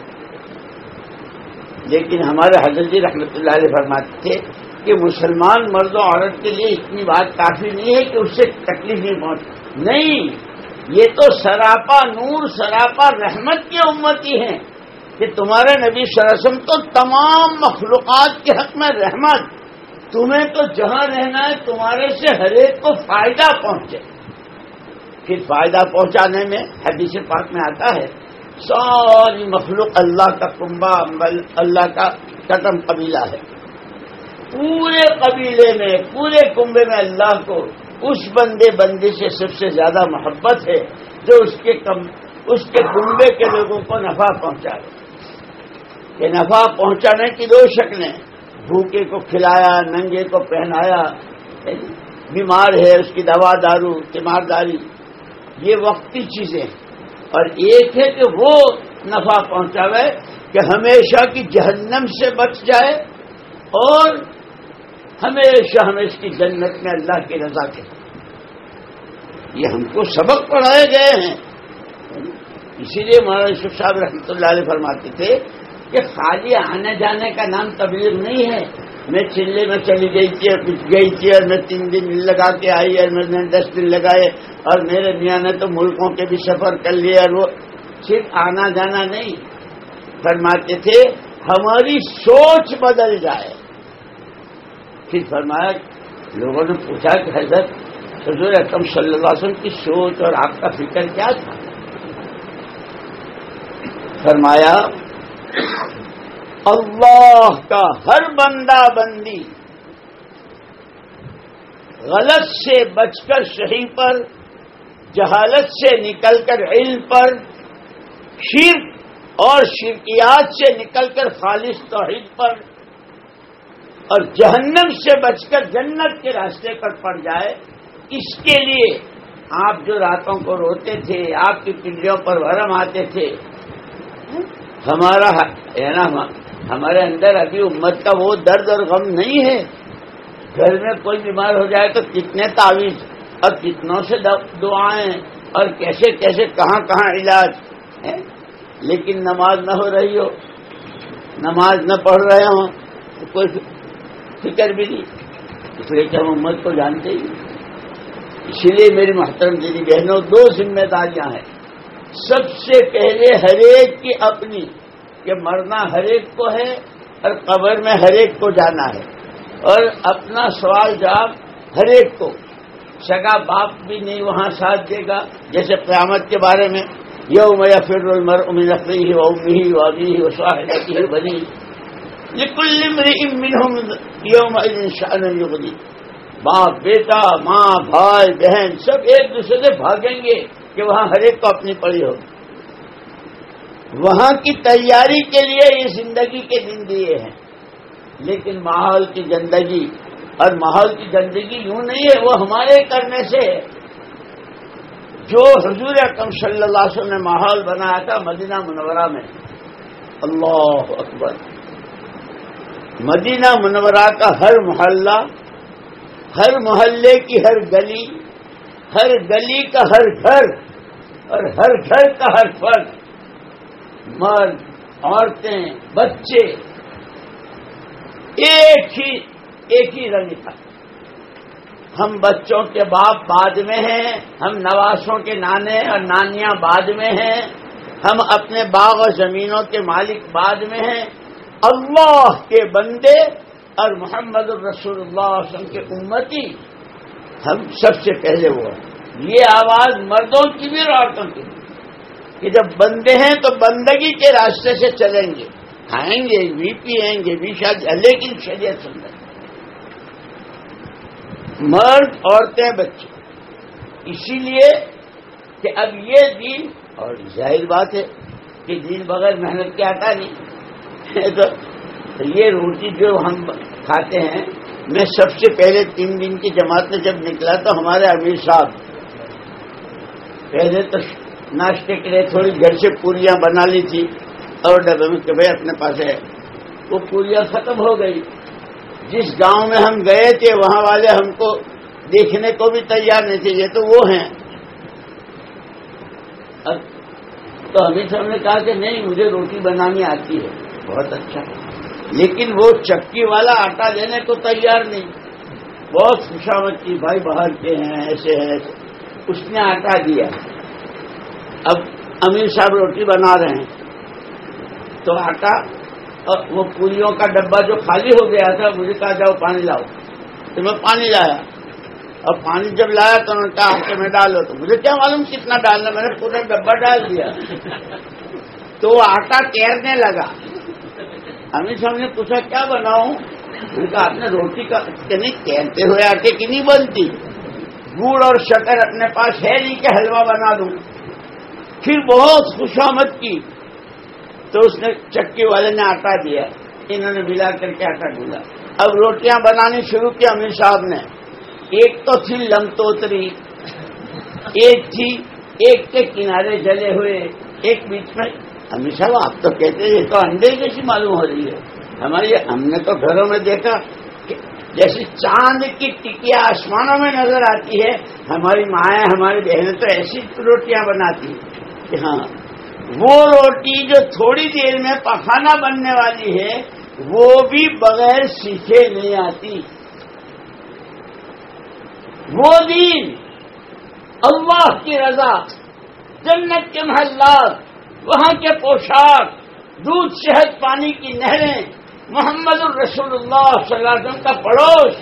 Speaker 1: لیکن ہمارے حضرت جی رحمۃ اللہ علیہ فرماتے تھے کہ مسلمان مرد و عورت کے لیے اتنی بات کافی نہیں ہے کہ اس سے تکلیف نہیں پہنچے. نہیں, یہ تو سراپا نور سراپا رحمت کی امتی ہیں کہ تمہارے نبی صلی اللہ علیہ وسلم تو تمام مخلوقات کے حق میں رحمت. تمہیں تو جہاں رہنا ہے تمہارے سے ہر ایک کو فائدہ پہنچے. پھر فائدہ پہنچانے میں حدیث پاک میں آتا ہے ساری مخلوق اللہ کا کنبہ, اللہ کا قدم قبیلہ ہے. پورے قبیلے میں پورے کنبے میں اللہ کو اس بندے سے سب سے زیادہ محبت ہے جو اس کے کنبے کے لوگوں کو نفع پہنچائے. کہ نفع پہنچانے کی 2 شکلیں, بھوکے کو کھلایا, ننگے کو پہنایا, بیمار ہے اس کی دوا دارو تیمارداری, یہ وقتی چیزیں. اور ایک ہے کہ وہ نفع پہنچاوے کہ ہمیشہ کی جہنم سے بچ جائے اور ہمیشہ ہمیشہ کی جنت میں اللہ کی رضا کے. یہ ہم کو سبق پڑھائے گئے ہیں. اسی لیے مولانا یوسف صاحب رحمۃ اللہ علیہ فرماتے تھے کہ خالی آنے جانے کا نام تبلیغ نہیں ہے. میں چلے میں چلی گئی تھی اور کچھ گئی تھی اور میں 3 دن لگا کے آئی اور میں نے 10 دن لگائے اور میرے میاں نے تو ملکوں کے بھی سفر کر لیے. اور وہ صرف آنا جانا نہیں, فرماتے تھے ہماری سوچ بدل جائے. پھر فرمایا, لوگوں نے پوچھا کہ حضرت حضور اکرم صلی اللہ علیہ وسلم کی سوچ اور آپ کا فکر کیا تھا؟ فرمایا اللہ کا ہر بندہ بندی غلط سے بچ کر صحیح پر, جہالت سے نکل کر علم پر, شرک اور شرکیات سے نکل کر خالص توحید پر, اور جہنم سے بچ کر جنت کے راستے پر پڑ جائے. اس کے لیے آپ جو راتوں کو روتے تھے, آپ کی پنڈلیوں پر ورم آتے تھے, ہمارا ہے نا, ہمارے اندر ابھی امت کا وہ درد اور غم نہیں ہے. گھر میں کوئی بیمار ہو جائے تو کتنے تعویذ اور کتنوں سے دعائیں اور کیسے کیسے کہاں کہاں علاج ہے. لیکن نماز نہ ہو رہی ہو, نماز نہ پڑھ رہے ہوں تو کوئی فکر بھی نہیں. اس لیے کہ ہم امت کو جانتے ہی. اسی لیے میری محترم دیدی بہنوں 2 ذمہ داریاں ہیں. سب سے پہلے ہر ایک کی اپنی, کہ مرنا ہر ایک کو ہے اور قبر میں ہر ایک کو جانا ہے, اور اپنا سوال جواب ہر ایک کو. سگا باپ بھی نہیں وہاں ساتھ دے گا, جیسے قیامت کے بارے میں یوم یفر المرء من اخیہ وامہ وابیہ وصاحبتہ وبنیہ لکل امرئ منہم یومئذ شأن یغنیہ. باپ بیٹا, ماں بھائی بہن سب ایک دوسرے سے بھاگیں گے کہ وہاں ہر ایک کو اپنی پڑی ہو. وہاں کی تیاری کے لیے یہ زندگی کے دن دیے ہیں. لیکن ماحول کی زندگی, اور ماحول کی زندگی یوں نہیں ہے, وہ ہمارے کرنے سے ہے. جو حضور اکرم صلی اللہ علیہ وسلم نے ماحول بنایا تھا مدینہ منورہ میں, اللہ اکبر, مدینہ منورہ کا ہر محلہ، ہر محلے کی ہر گلی، ہر گلی کا ہر گھر اور ہر گھر کا ہر فرد، مرد، عورتیں، بچے، ایک ہی رنگ تھا۔ ہم بچوں کے باپ بعد میں ہیں، ہم نواسوں کے نانے اور نانیاں بعد میں ہیں، ہم اپنے باغ و زمینوں کے مالک بعد میں ہیں، اللہ کے بندے اور محمد الرسول اللہ صلی اللہ علیہ وسلم کے امتی ہم سب سے پہلے وہ ہیں۔ یہ آواز مردوں کی بھی اور عورتوں کی بھی کہ جب بندے ہیں تو بندگی کے راستے سے چلیں گے، کھائیں گے بھی، پیئیں گے بھی، شاید لیکن شریعت سمجھیں، مرد، عورتیں، بچے۔ اسی لیے کہ اب یہ دین، اور ظاہر بات ہے کہ دین بغیر محنت کے آتا نہیں تو یہ روٹی جو ہم کھاتے ہیں، میں سب سے پہلے 3 دن کی جماعت میں جب نکلا تو ہمارے امیر صاحب پہلے تو ناشتے کے لیے تھوڑی گھر سے پوریاں بنا لی تھی اور ڈبے میں کہ بھائی اپنے پاس ہے، وہ پوریاں ختم ہو گئی۔ جس گاؤں میں ہم گئے تھے وہاں والے ہم کو دیکھنے کو بھی تیار نہیں تھے، یہ تو وہ ہیں۔ تو ہمیں سب نے کہا کہ نہیں، مجھے روٹی بنانی آتی ہے، بہت اچھا، لیکن وہ چکی والا آٹا دینے کو تیار نہیں۔ بہت خوشامد کی، بھائی باہر کے ہیں، ایسے ہیں، اس نے آٹا دیا۔ اب امیر صاحب روٹی بنا رہے ہیں تو آٹا اور وہ پوریوں کا ڈبہ جو خالی ہو گیا تھا، مجھے کہا جاؤ پانی لاؤ، تو میں پانی لایا، اور پانی جب لایا تو انہوں نے کہا آٹے میں ڈالو، تو مجھے کیا معلوم کتنا ڈالنا، میں نے پورا ڈبہ ڈال دیا تو وہ آٹا تیرنے لگا۔ امیر صاحب نے پوچھا کیا بناؤں؟ میں نے کہا آپ نے روٹی کا نہیں، تیرتے ہوئے آٹے کی نہیں بنتی، گڑ اور شکر اپنے پاس ہے نہیں کہ حلوہ بنا دوں۔ پھر بہت خوشامد کی تو اس نے چکی والے نے آٹا دیا، انہوں نے ملا کر کے آٹا ڈولا۔ اب روٹیاں بنانی شروع کی امیر صاحب نے، ایک تو تھی لمتوتری، ایک کے کنارے جلے ہوئے، ایک بیچ میں۔ امیر صاحب آپ تو کہتے ہیں یہ تو انڈے جیسی معلوم ہو رہی ہے، ہم نے تو گھروں میں دیکھا کہ جیسے چاند کی ٹکیاں آسمانوں میں نظر آتی ہے، ہماری مائیں، ہماری بہنیں تو ایسی روٹیاں بناتی ہیں کہ ہاں وہ روٹی جو تھوڑی دیر میں پخانا بننے والی ہے وہ بھی بغیر سیکھے نہیں آتی۔ وہ دین، اللہ کی رضا، جنت کے محلات، وہاں کے پوشاک، دودھ شہد پانی کی نہریں، محمد الرسول اللہ صلی اللہ علیہ وسلم کا پڑوس،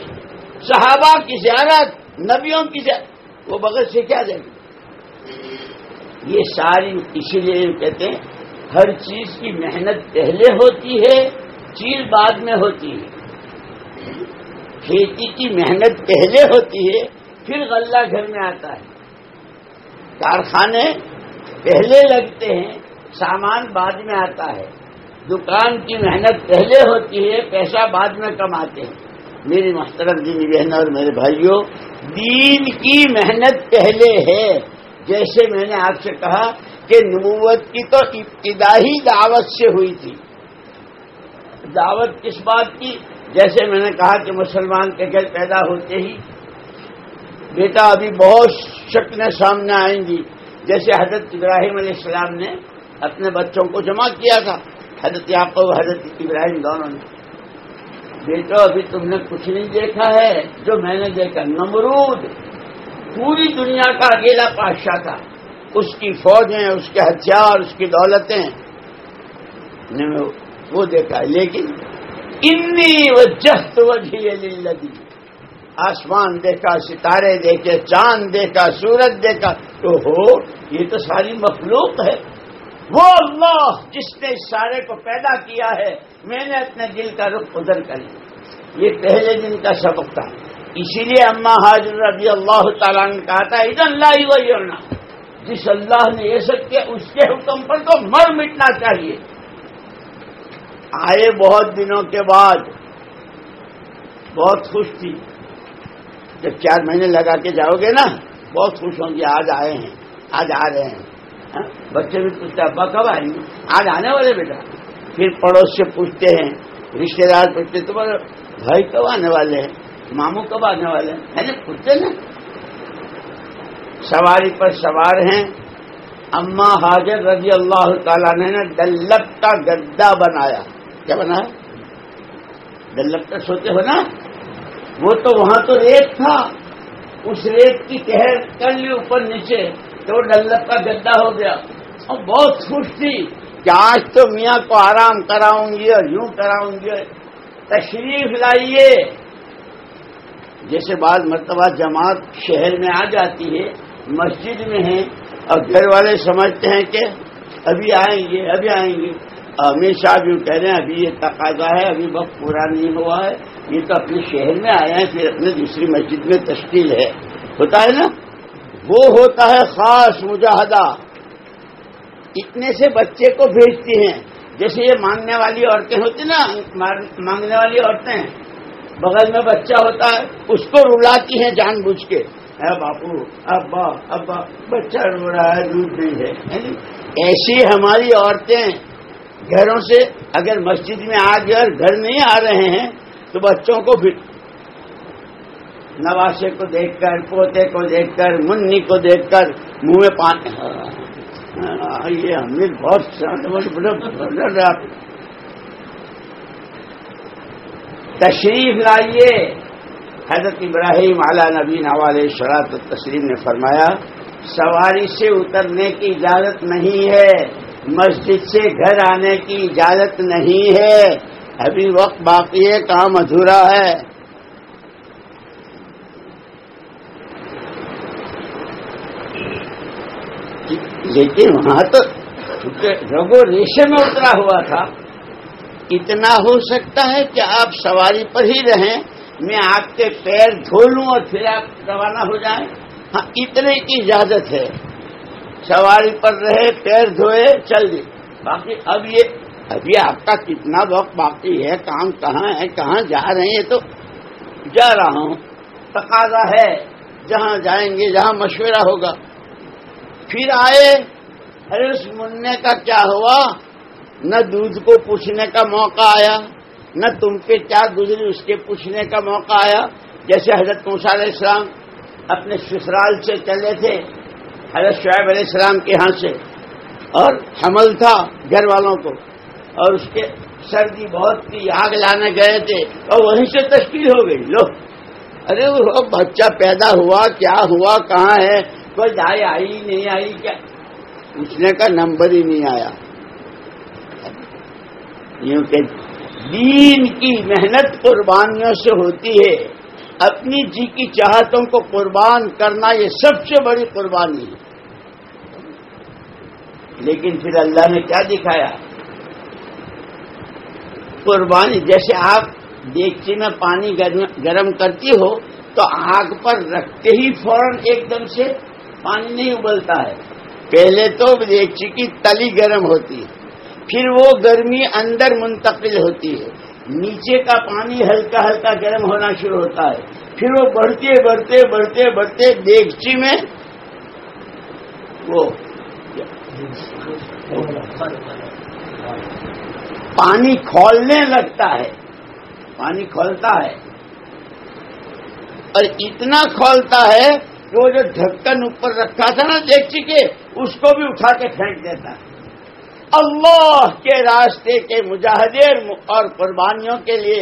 Speaker 1: صحابہ کی زیارت، نبیوں کی زیارت، وہ بغیر سیکھے آ جائے گی۔ یہ ساری اسی لیے کہتے ہیں ہر چیز کی محنت پہلے ہوتی ہے، چیز بعد میں ہوتی ہے۔ کھیتی کی محنت پہلے ہوتی ہے، پھر غلہ گھر میں آتا ہے۔ کارخانے پہلے لگتے ہیں، سامان بعد میں آتا ہے۔ دکان کی محنت پہلے ہوتی ہے، پیسہ بعد میں کماتے ہیں۔ میری محترم دینی بہنوں اور میرے بھائیوں، دین کی محنت پہلے ہے۔ جیسے میں نے آپ سے کہا کہ نبوت کی تو ابتدائی دعوت سے ہوئی تھی۔ دعوت کس بات کی؟ جیسے میں نے کہا کہ مسلمان کے گھر پیدا ہوتے ہی بیٹا ابھی بہت شکلیں سامنے آئیں گی، جیسے حضرت ابراہیم علیہ السلام نے اپنے بچوں کو جمع کیا تھا، حضرت یعقوب، حضرت ابراہیم دونوں نے۔ بیٹا ابھی تم نے کچھ نہیں دیکھا ہے جو میں نے دیکھا۔ نمرود پوری دنیا کا اکیلا بادشاہ تھا، اس کی فوجیں، اس کے ہتھیار، اس کی دولتیں وہ دیکھا، لیکن انی وجہت وجہی للذی، آسمان دیکھا، ستارے دیکھے، چاند دیکھا، سورج دیکھا، تو ہو یہ تو ساری مخلوق ہے۔ وہ اللہ جس نے اس سارے کو پیدا کیا ہے، میں نے اپنے دل کا رخ ادھر کر لیا۔ یہ پہلے دن کا سبق تھا۔ اسی لیے اما حاجر رضی اللہ تعالیٰ نے کہا تھا اذن لا یغیرنا، جس اللہ نے یہ سب کیا اس کے حکم پر تو مر مٹنا چاہیے۔ آئے بہت دنوں کے بعد، بہت خوش تھی، جب 4 مہینے لگا کے جاؤ گے نا بہت خوش ہوں گی، آج آئے ہیں، آج آ رہے ہیں۔ بچے بھی پوچھتے ابا کب آئیں گے؟ آج آنے والے بیٹا۔ پھر پڑوس سے پوچھتے ہیں رشتے دار پوچھتے تمہارے بھائی کب آنے والے ہیں, ماموں کب آنے والے ہیں, ہے نا, پوچھتے نا. سواری پر سوار ہیں. اما حاجر رضی اللہ تعالیٰ نے دلپ کا گدا بنایا. کیا بنایا؟ دلپ کا سوتے ہو نا, وہ تو وہاں تو ریت تھا, اس ریت کی قہر کر لی اوپر نیچے تو وہ دلپ کا گدا ہو گیا. اور بہت خوش تھی کہ آج تو میاں کو آرام کراؤں گی اور یوں کراؤں گی, تشریف لائیے. جیسے بعض مرتبہ جماعت شہر میں آ جاتی ہے, مسجد میں ہے, اور گھر والے سمجھتے ہیں کہ ابھی آئیں گے ابھی آئیں گے. ہمیشہ بھی کہہ رہے ہیں ابھی یہ تقاضا ہے, ابھی وقت پورا نہیں ہوا ہے, یہ تو اپنے شہر میں آئے ہیں, پھر اپنے دوسری مسجد میں تشکیل ہے. ہوتا ہے نا, وہ ہوتا ہے خاص مجاہدہ. اتنے سے بچے کو بھیجتی ہیں. جیسے یہ مانگنے والی عورتیں ہوتی نا, مانگنے والی عورتیں, بغل میں بچہ ہوتا ہے اس کو رلاتی ہیں جان بوجھ کے, اے باپو ابا ابا بچہ رو رہا ہے, دودھ نہیں ہے. ایسی ہماری عورتیں گھروں سے اگر مسجد میں آ گئے اور گھر نہیں آ رہے ہیں تو بچوں کو بھی نواسے کو دیکھ کر, پوتے کو دیکھ کر, منی کو دیکھ کر منہ میں پانی. یہ ہم نے بہت تشریف لائیے. حضرت ابراہیم علی نبینا علیہ الصلوۃ والتسلیم نے فرمایا سواری سے اترنے کی اجازت نہیں ہے, مسجد سے گھر آنے کی اجازت نہیں ہے, ابھی وقت باقی ہے, کام ادھورا ہے. لیکن وہاں تو رگو ریشے میں اترا ہوا تھا. اتنا ہو سکتا ہے کہ آپ سواری پر ہی رہیں, میں آپ کے پیر دھو لوں اور پھر آپ روانہ ہو جائیں. ہاں اتنے کی اجازت ہے, سواری پر رہے, پیر دھوئے, چل دی. باقی ابھی آپ کا کتنا وقت باقی ہے, کام کہاں ہے, کہاں جا رہے ہیں, تو جا رہا ہوں, تقاضا ہے, جہاں جائیں گے جہاں مشورہ ہوگا. پھر آئے, ارے اس مننے کا کیا ہوا, نہ دودھ کو پوچھنے کا موقع آیا, نہ تم پہ کیا گزری اس کے پوچھنے کا موقع آیا. جیسے حضرت موسیٰ علیہ السلام اپنے سسرال سے چلے تھے حضرت شعیب علیہ السلام کے ہاں سے, اور حمل تھا گھر والوں کو, اور اس کے سردی بہت تھی, آگ لانے گئے تھے, اور وہیں سے تشکیل ہو گئی. لو ارے وہ بچہ پیدا ہوا, کیا ہوا, کہاں ہے, کوئی دائی آئی نہیں آئی, کیا پوچھنے کا نمبر ہی نہیں آیا. یوں کہ دین کی محنت قربانیوں سے ہوتی ہے. اپنی جی کی چاہتوں کو قربان کرنا یہ سب سے بڑی قربانی ہے. لیکن پھر اللہ نے کیا دکھایا, قربانی جیسے آپ دیگچی میں پانی گرم کرتی ہو تو آگ پر رکھتے ہی فوراً ایک دم سے پانی نہیں ابلتا ہے, پہلے تو دیگچی کی تلی گرم ہوتی ہے, پھر وہ گرمی اندر منتقل ہوتی ہے, نیچے کا پانی ہلکا ہلکا گرم ہونا شروع ہوتا ہے, پھر وہ بڑھتے بڑھتے بڑھتے بڑھتے دیگچی میں وہ پانی کھولنے لگتا ہے, پانی کھولتا ہے, اور اتنا کھولتا ہے کہ وہ جو ڈھکن اوپر رکھا تھا نا دیگچی کے, اس کو بھی اٹھا کے پھینک دیتا ہے. اللہ کے راستے کے مجاہدے اور قربانیوں کے لیے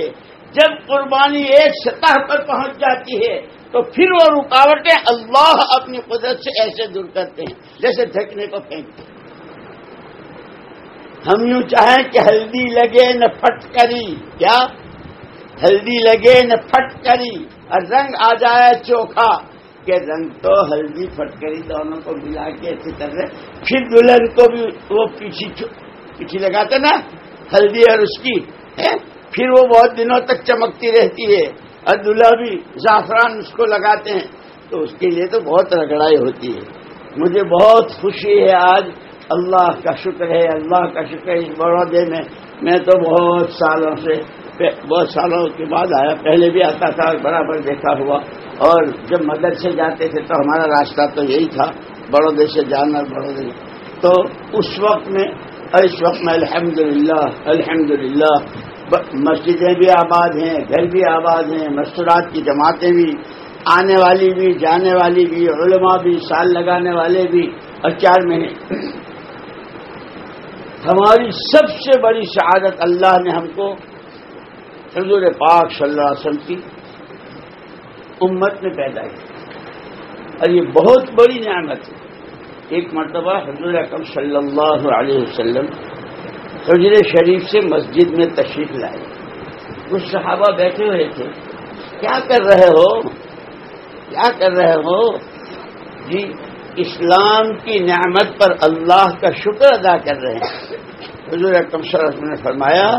Speaker 1: جب قربانی ایک سطح پر پہنچ جاتی ہے تو پھر وہ رکاوٹیں اللہ اپنی قدرت سے ایسے دور کرتے ہیں جیسے ڈھکنے کو پھینکتے ہیں. ہم یوں چاہیں کہ ہلدی لگے نہ پھٹکری, کیا ہلدی لگے نہ پھٹکری, اور رنگ آ جائے چوکھا, کہ رنگ تو ہلدی پھٹکری دونوں کو ملا کے اچھی طرح, پھر دلہن کو بھی وہ پیچھے لگاتے نا ہلدی اور اس کی, پھر وہ بہت دنوں تک چمکتی رہتی ہے, اور دلہا بھی زعفران اس کو لگاتے ہیں, تو اس کے لیے تو بہت رگڑائی ہوتی ہے. مجھے بہت خوشی ہے آج, اللہ کا شکر ہے, اللہ کا شکر ہے. اس بڑودے میں تو بہت سالوں کے بعد آیا, پہلے بھی آتا تھا برابر دیکھا ہوا, اور جب مدرسے جاتے تھے تو ہمارا راستہ تو یہی تھا بڑودے سے جانا, بڑودے. تو اس وقت میں اور اس وقت میں الحمدللہ مسجدیں بھی آباد ہیں، گھر بھی آباد ہیں، مسجدات کی جماعتیں بھی، آنے والی بھی جانے والی بھی، علماء بھی، سال لگانے والے بھی، اور 4 مہینے۔ ہماری سب سے بڑی سعادت اللہ نے ہم کو حضور پاک صلی اللہ علیہ وسلم کی امت میں پیدا کی، اور یہ بہت بڑی نعمت ہے۔ ایک مرتبہ حضور اکرم صلی اللہ علیہ وسلم حجر شریف سے مسجد میں تشریف لائے، کچھ صحابہ بیٹھے ہوئے تھے۔ کیا کر رہے ہو؟ کیا کر رہے ہو؟ جی اسلام کی نعمت پر اللہ کا شکر ادا کر رہے ہیں۔ حضور اکرم صلی اللہ علیہ وسلم نے فرمایا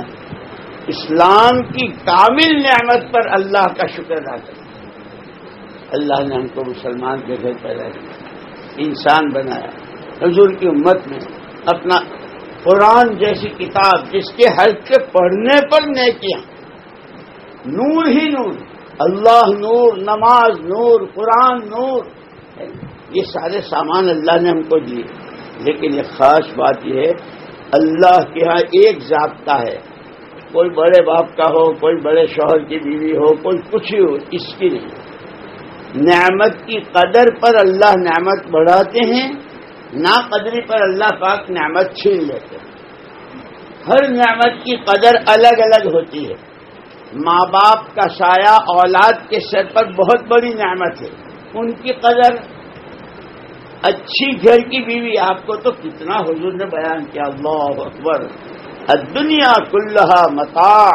Speaker 1: اسلام کی کامل نعمت پر اللہ کا شکر ادا کریں۔ اللہ نے ہم کو مسلمان کے گھر پیدا کیا، انسان بنایا، حضور کی امت میں اپنا قرآن جیسی کتاب جس کے حرف کے پڑھنے پر نیکیاں، نور ہی نور، اللہ نور، نماز نور، قرآن نور، یہ سارے سامان اللہ نے ہم کو دیے۔ لیکن ایک خاص بات یہ ہے اللہ کے ہاں ایک ضابطہ ہے، کوئی بڑے باپ کا ہو، کوئی بڑے شوہر کی بیوی ہو، کوئی کچھ ہی ہو، اس کی نہیں۔ نعمت کی قدر پر اللہ نعمت بڑھاتے ہیں، نا قدری پر اللہ پاک نعمت چھین لیتے ہیں۔ ہر نعمت کی قدر الگ الگ ہوتی ہے۔ ماں باپ کا سایہ اولاد کے سر پر بہت بڑی نعمت ہے، ان کی قدر۔ اچھی گھر کی بیوی، آپ کو تو کتنا حضور نے بیان کیا، اللہ اکبر، الدنیا کلھا متاع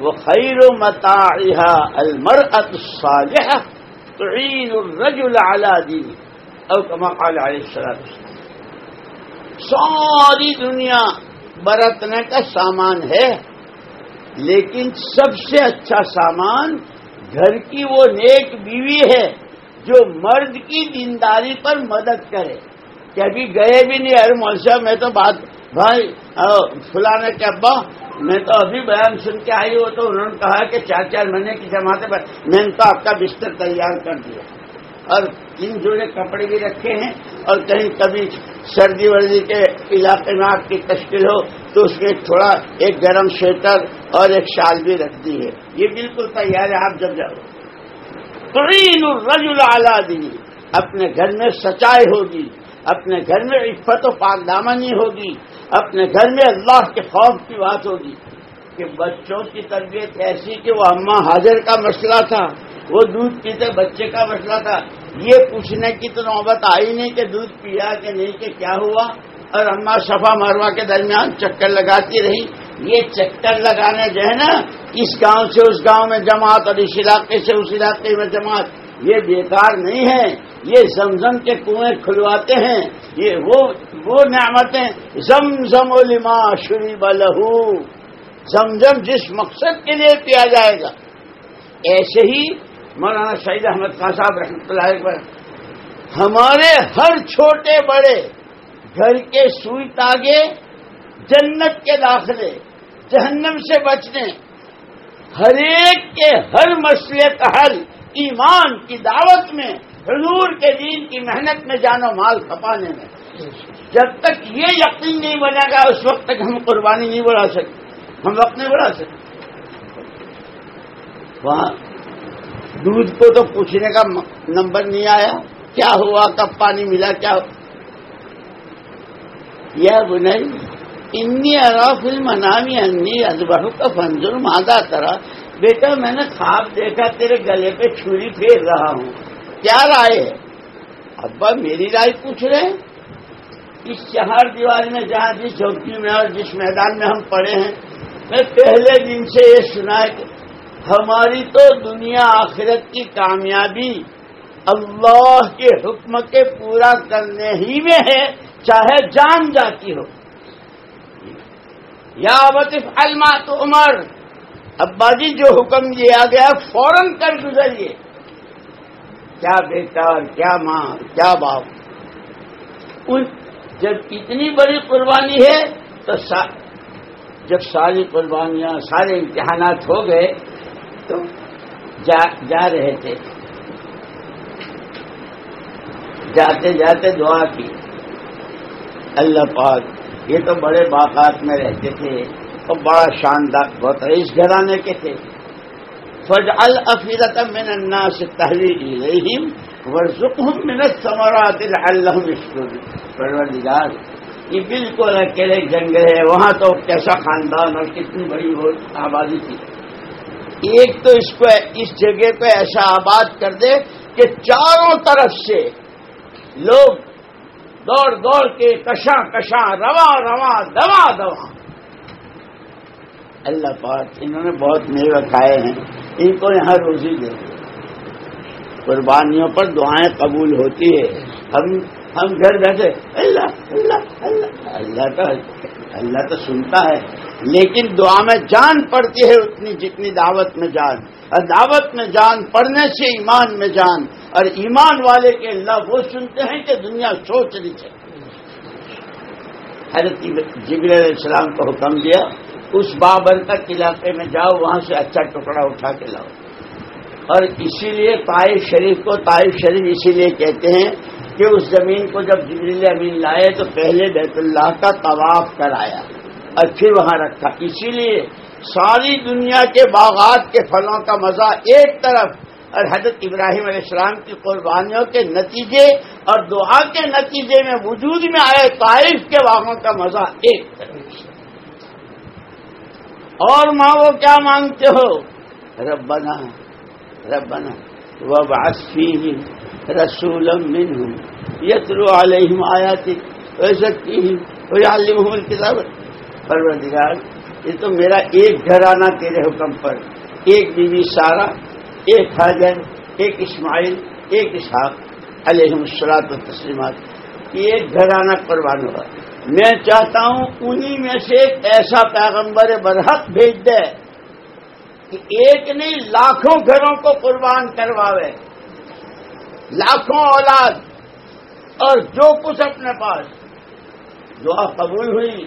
Speaker 1: وخیر متاعها المرأة الصالحة تعین الرجل علی دینہ او کما قال علیہ السلام۔ ساری دنیا برتنے کا سامان ہے، لیکن سب سے اچھا سامان گھر کی وہ نیک بیوی ہے جو مرد کی دینداری پر مدد کرے۔ کبھی گئے بھی نہیں، ارے مول صاحب میں تو بات بھائی فلانے کے ابا میں تو ابھی بیان سن کے آئی ہو، تو انہوں نے کہا کہ 4 مہینے کی جماعتیں پر میں نے تو آپ کا بستر تیار کر دیا، اور 3 جوڑے کپڑے بھی رکھے ہیں، اور کہیں کبھی سردی وردی کے علاقے میں آپ کی تشکیل ہو تو اس میں تھوڑا ایک گرم سویٹر اور ایک شال بھی رکھ دی ہے، یہ بالکل تیار ہے، آپ جب جاؤ۔ تعین الرجل علی دینہ، اپنے گھر میں سچائی ہوگی، اپنے گھر میں عفت و پاک دامنی ہوگی، اپنے گھر میں اللہ کے خوف کی بات ہوگی۔ کہ بچوں کی تربیت ایسی کہ وہ اماں حاضر کا مسئلہ تھا، وہ دودھ پیتے بچے کا مسئلہ تھا، یہ پوچھنے کی تو نوبت آئی نہیں کہ دودھ پیا کہ نہیں کہ کیا ہوا، اور اماں صفا مروہ کے درمیان چکر لگاتی رہی۔ یہ چکر لگانے جو ہے نا، اس گاؤں سے اس گاؤں میں جماعت اور اس علاقے سے اس علاقے میں جماعت، یہ بیکار نہیں ہے، یہ زمزم کے کنویں کھلواتے ہیں، یہ وہ نعمتیں، زمزم لما شرب لہ، زمزم جس مقصد کے لیے پیا جائے گا۔ ایسے ہی مولانا سعید احمد خان صاحب رحمۃ اللہ علیہ پر ہمارے ہر چھوٹے بڑے گھر کے سوئی تاگے، جنت کے داخلے، جہنم سے بچنے، ہر ایک کے ہر مسئلے کا حل ایمان کی دعوت میں، حضور کے دین کی محنت میں، جان و مال کھپانے میں۔ جب تک یہ یقین نہیں بنے گا اس وقت تک ہم قربانی نہیں بڑھا سکتے، ہم وقت نہیں بڑھا سکتے۔ وہاں دودھ کو تو پوچھنے کا نمبر نہیں آیا، کیا ہوا، کب پانی ملا، کیا یا بنائی انی ارا فی المنام انی اذبحک فانظر ماذا تری، بیٹا میں نے خواب دیکھا تیرے گلے پہ چھری پھیر رہا ہوں، کیا رائے ہے؟ ابا میری رائے پوچھ رہے ہیں؟ اس 4 دیوار میں جہاں جس چوکی میں اور جس میدان میں ہم پڑے ہیں، میں پہلے دن سے یہ سنا ہے کہ ہماری تو دنیا آخرت کی کامیابی اللہ کے حکم کے پورا کرنے ہی میں ہے، چاہے جان جاتی ہو۔ یا ابت افعل ما تؤمر، ابا جی جو حکم دیا گیا فوراً کر گزریے۔ کیا بیٹا اور کیا ماں کیا باپ، جب اتنی بڑی قربانی ہے تو جب ساری قربانیاں سارے امتحانات ہو گئے تو جا رہے تھے، جاتے جاتے دعا کی، اللہ پاک یہ تو بڑے باغات میں رہتے تھے، اور بڑا شاندار بہت رئیس گھرانے کے تھے. فاجعل افئدة من الناس تهوي إليهم وارزقهم من الثمرات لعلهم يشكرون. پروردگار یہ بالکل اکیلے جنگل ہے، وہاں تو کیسا خاندان اور کتنی بڑی وہ آبادی تھی. ایک تو اس جگہ پہ ایسا آباد کر دے کہ چاروں طرف سے لوگ دوڑ دوڑ کے کشاں کشاں رواں رواں دوا دوا. اللہ پاک انہوں نے بہت میوے کھائے ہیں، ان کو یہاں روزی دے. قربانیوں پر دعائیں قبول ہوتی ہے. ہم گھر بیٹھے اللہ اللہ اللہ اللہ تو سنتا ہے، لیکن دعا میں جان پڑتی ہے اتنی جتنی دعوت میں جان، اور دعوت میں جان پڑنے سے ایمان میں جان، اور ایمان والے کے اللہ وہ سنتے ہیں کہ دنیا سوچ نہیں چاہیے. حضرت جبرائیل علیہ السلام کو حکم دیا اس بابرکت علاقے میں جاؤ، وہاں سے اچھا ٹکڑا اٹھا کے لاؤ. اور اسی لیے طائف شریف کو طائف شریف اسی لیے کہتے ہیں کہ اس زمین کو جب جبریل امین لائے تو پہلے بیت اللہ کا طواف کرایا اور پھر وہاں رکھا. اسی لیے ساری دنیا کے باغات کے پھلوں کا مزہ ایک طرف، اور حضرت ابراہیم علیہ السلام کی قربانیوں کے نتیجے اور دعا کے نتیجے میں وجود میں آئے طائف کے باغوں کا مزہ ایک طرف. اور مانگو کیا مانگتے ہو؟ ربنا ربنا وابعث فیہم رسولا منہم یتلو علیہم آیاتک ویزکیہم ویعلمہم الکتاب. پروردگار یہ تو میرا ایک گھرانہ تیرے حکم پر، ایک بیوی سارہ، ایک حاجر، ایک اسماعیل، ایک اسحاق علیہم الصلاۃ والتسلیمات، ایک گھرانہ قربان ہوا. میں چاہتا ہوں انہی میں سے ایک ایسا پیغمبر برحق بھیج دے کہ ایک نہیں لاکھوں گھروں کو قربان کرواوے، لاکھوں اولاد اور جو کچھ اپنے پاس. دعا قبول ہوئی.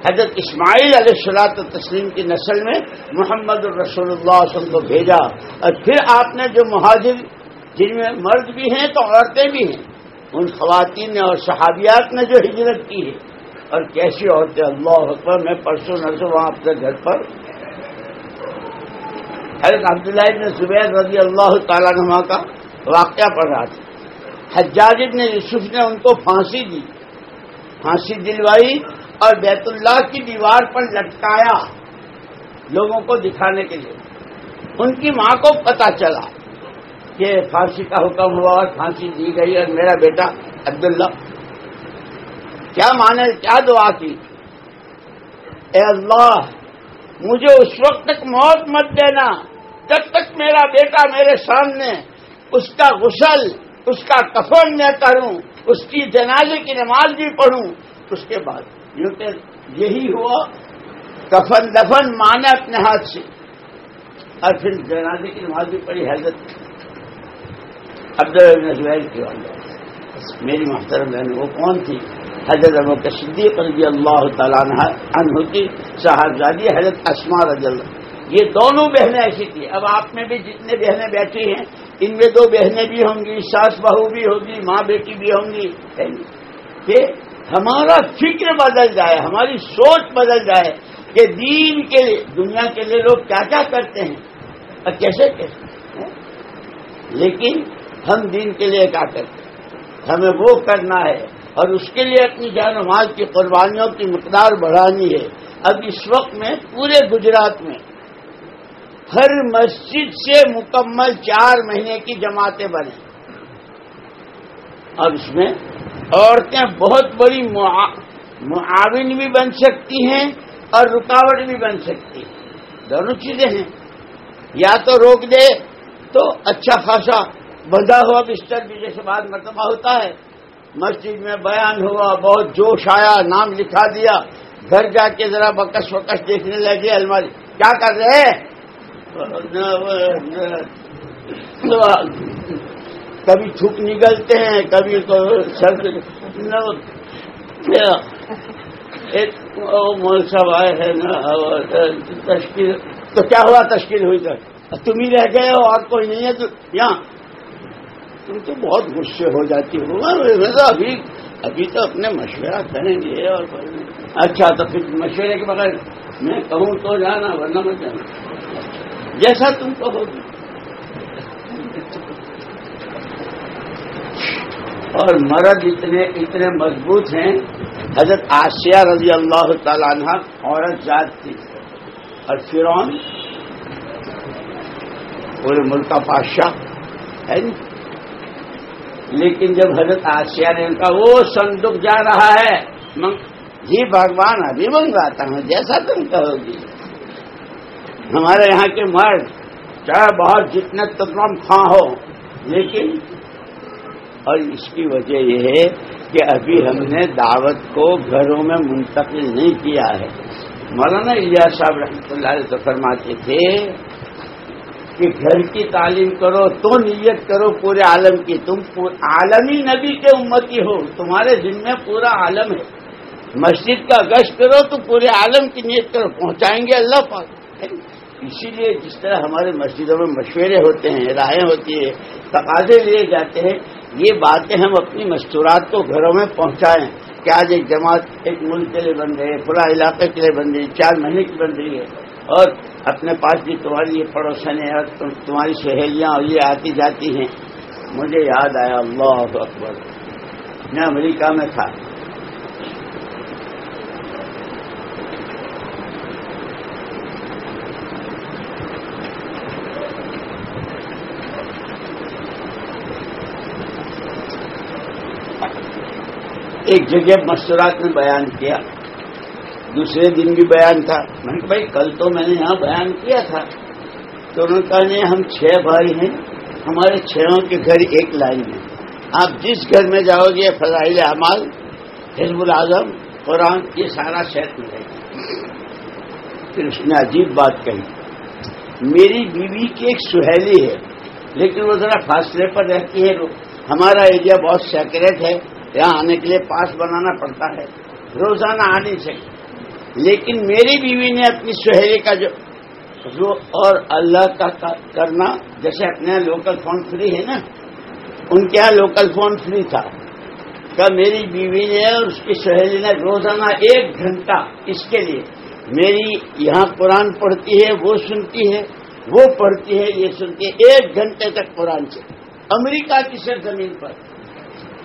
Speaker 1: حضرت اسماعیل علیہ الصلوۃ والتسلیم کی نسل میں محمد الرسول اللہ صلی اللہ علیہ وسلم کو بھیجا، اور پھر آپ نے جو مہاجر جن میں مرد بھی ہیں تو عورتیں بھی ہیں، ان خواتین اور صحابیات نے جو ہجرت کی ہے، اور کیسی عورتیں، اللہ اکبر. میں پرسوں نرسوں وہاں اپنے گھر پر حضرت عبداللہ ابن زبیر رضی اللہ تعالیٰ عنہ کا واقعہ پڑھ رہا تھا. حجاج ابن یوسف نے ان کو پھانسی دی، پھانسی دلوائی اور بیت اللہ کی دیوار پر لٹکایا لوگوں کو دکھانے کے لیے. ان کی ماں کو پتا چلا کہ پھانسی کا حکم ہوا اور پھانسی دی گئی، اور میرا بیٹا عبداللہ کیا مانے، کیا دعا کی، اے اللہ مجھے اس وقت تک موت مت دینا جب تک میرا بیٹا میرے سامنے، اس کا غسل، اس کا کفن میں کروں، اس کی جنازے کی نماز بھی پڑھوں. اس کے بعد یوں کہ یہی ہوا، کفن دفن مانے اپنے ہاتھ سے، اور پھر جنازے کی نماز بھی پڑھی. حضرت عبداللہ بن زبیر کی والدہ میری محترم بہن وہ کون تھی؟ حضرت ابوبکر صدیق رضی اللہ تعالیٰ عنہ کی صاحبزادی حضرت اسماء رضی اللہ. یہ دونوں بہنیں ایسی تھی. اب آپ میں بھی جتنے بہنیں بیٹھی ہیں ان میں دو بہنیں بھی ہوں گی، ساس بہو بھی ہوگی، ماں بیٹی بھی ہوں گی، کہ ہمارا فکر بدل جائے، ہماری سوچ بدل جائے کہ دین کے لیے، دنیا کے لیے لوگ کیا کیا کرتے ہیں اور کیسے کیسے، لیکن ہم دین کے لیے کیا کرتے ہیں. ہمیں وہ کرنا ہے اور اس کے لیے اپنی جان و مال کی قربانیوں کی مقدار بڑھانی ہے. اب اس وقت میں پورے گجرات میں ہر مسجد سے مکمل 4 مہینے کی جماعتیں بنے، اور اس میں عورتیں بہت بڑی معاون بھی بن سکتی ہیں اور رکاوٹ بھی بن سکتی ہیں. دونوں چیزیں ہیں. یا تو روک دے تو اچھا خاصا بندھا ہوا بستر بھی جیسے بعد مرتبہ ہوتا ہے، مسجد میں بیان ہوا، بہت جوش آیا، نام لکھا دیا، گھر جا کے ذرا بکس وکس دیکھنے لگے الماری کیا کر رہے ہیں، کبھی تھوک نگلتے ہیں، کبھی سر ایک مول صاحب آئے ہیں نا تشکیل، تو کیا ہوا تشکیل ہوئی تو تم ہی رہ گئے ہو اور کوئی نہیں ہے تو یہاں تم تو بہت غصے ہو جاتی ہو. ابھی ابھی تو اپنے مشورہ کریں گے اور اچھا تو پھر مشورے کے بغیر میں کہوں تو جانا ورنہ مت جانا، جیسا تم کہو گی۔ اور مرد اتنے مضبوط ہیں، حضرت آسیہ رضی اللہ تعالیٰ عنہ عورت ذات تھی، اور فرعون پورے ملک کا بادشاہ ہے نہیں، لیکن جب حضرت آسیہ نے ان کا وہ صندوق جا رہا ہے، جی بھگوان ابھی منگواتا ہوں جیسا تم کہو گی۔ ہمارے یہاں کے مرد چاہے بہت جتنے تکرم خواہ ہو، لیکن اور اس کی وجہ یہ ہے کہ ابھی ہم نے دعوت کو گھروں میں منتقل نہیں کیا ہے۔ مولانا الیاس صاحب رحمۃ اللہ علیہ فرماتے تھے کہ گھر کی تعلیم کرو تو نیت کرو پورے عالم کی، تم عالمی نبی کے امتی ہو، تمہارے ذمہ پورا عالم ہے۔ مسجد کا گشت کرو تو پورے عالم کی نیت کرو، پہنچائیں گے اللہ پاک۔ اسی لیے جس طرح ہمارے مسجدوں میں مشورے ہوتے ہیں، رائے ہوتی ہے، تقاضے لیے جاتے ہیں، یہ باتیں ہم اپنی مستورات کو گھروں میں پہنچائیں کہ آج ایک جماعت ایک ملک کے لیے بن رہی ہے، پورا علاقے کے لیے بن رہی ہے، 4 مہینے کی بن رہی ہے، اور اپنے پاس بھی تمہاری یہ پڑوسن ہے اور تمہاری سہیلیاں اور یہ آتی جاتی ہیں۔ مجھے یاد آیا، اللہ اکبر، میں امریکہ میں تھا، ایک جگہ مستورات میں بیان کیا، دوسرے دن بھی بیان تھا۔ میں نے کہا بھائی کل تو میں نے یہاں بیان کیا تھا، تو انہوں نے کہا نہیں ہم 6 بھائی ہیں، ہمارے 6 کے گھر ایک لائن میں، آپ جس گھر میں جاؤ گے فضائل اعمال، حزب العظم، قرآن، یہ سارا سیٹ ملے گا۔ پھر اس نے عجیب بات کہی، میری بیوی کی ایک سہیلی ہے لیکن وہ ذرا فاصلے پر رہتی ہے، ہمارا ایریا بہت سیکریٹ ہے، یہاں آنے کے لیے پاس بنانا پڑتا ہے، روزانہ آ نہیں سکتے، لیکن میری بیوی نے اپنی سہیلی کا جو اور اللہ کا کرنا، جیسے اپنے یہاں لوکل فون فری ہے نا، ان کے یہاں لوکل فون فری تھا، کہ میری بیوی نے اور اس کی سہیلی نے روزانہ 1 گھنٹہ اس کے لیے، میری یہاں قرآن پڑھتی ہے وہ سنتی ہے، وہ پڑھتی ہے یہ سنتی ہے، 1 گھنٹے تک قرآن سے، امریکہ کی سرزمین پر۔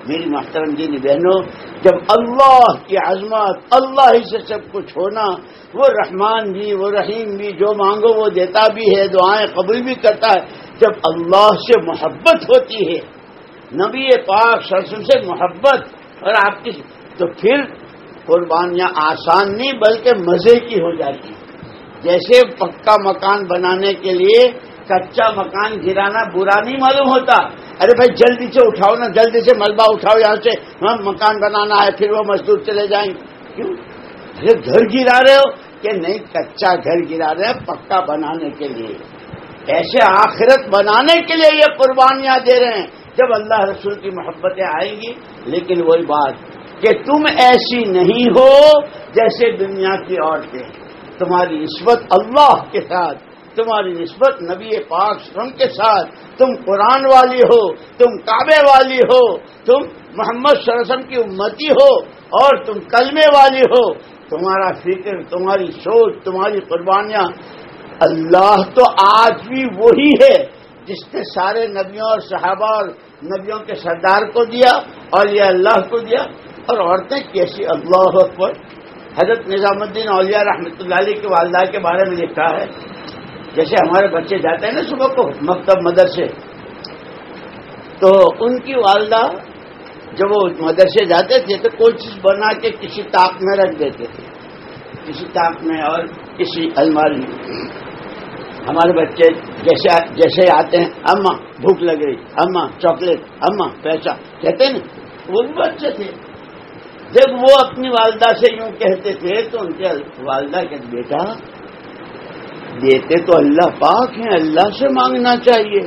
Speaker 1: میری محترم دینی بہنوں، جب اللہ کی عظمت، اللہ ہی سے سب کچھ ہونا، وہ رحمان بھی، وہ رحیم بھی، جو مانگو وہ دیتا بھی ہے، دعائیں قبول بھی کرتا ہے، جب اللہ سے محبت ہوتی ہے، نبی پاک صلی اللہ علیہ وسلم سے محبت، اور آپ کی، تو پھر قربانیاں آسان نہیں بلکہ مزے کی ہو جاتی ہیں۔ جیسے پکا مکان بنانے کے لیے کچا مکان گرانا برا نہیں معلوم ہوتا، ارے بھائی جلدی سے اٹھاؤ نا، جلدی سے ملبہ اٹھاؤ یہاں سے، ہم مکان بنانا ہے، پھر وہ مزدور چلے جائیں گے، کیوں؟ ارے گھر گرا رہے ہو کہ نہیں، کچا گھر گرا رہے ہیں پکا بنانے کے لیے، ایسے آخرت بنانے کے لیے یہ قربانیاں دے رہے ہیں، جب اللہ رسول کی محبتیں آئیں گی۔ لیکن وہی بات کہ تم ایسی نہیں ہو جیسے دنیا کی عورتیں، تمہاری نسبت اللہ کے ساتھ، تمہاری نسبت نبی پاک صلی اللہ علیہ وسلم کے ساتھ، تم قرآن والی ہو، تم کعبے والی ہو، تم محمد صلی اللہ علیہ وسلم کی امتی ہو، اور تم کلمے والی ہو، تمہارا فکر، تمہاری سوچ، تمہاری قربانیاں، اللہ تو آج بھی وہی ہے جس نے سارے نبیوں اور صحابہ اور نبیوں کے سردار کو دیا اور یہ اللہ کو دیا، اور عورتیں کیسی، اللہ اکبر۔ حضرت نظام الدین اولیاء رحمۃ اللہ علیہ کی والدہ کے بارے میں لکھا ہے، جیسے ہمارے بچے جاتے ہیں نا صبح کو مکتب مدرسے، تو ان کی والدہ جب وہ مدرسے جاتے تھے تو کوئی چیز بنا کے کسی طاق میں رکھ دیتے تھے، کسی طاق میں اور کسی الماری میں۔ ہمارے بچے جیسے آتے ہیں، اماں بھوک لگ رہی، اماں چاکلیٹ، اماں پیسہ کہتے ہیں نا، وہ بھی بچے تھے۔ جب وہ اپنی والدہ سے یوں کہتے تھے تو ان کے والدہ کہتے بیٹا دیتے تو اللہ پاک ہیں، اللہ سے مانگنا چاہیے۔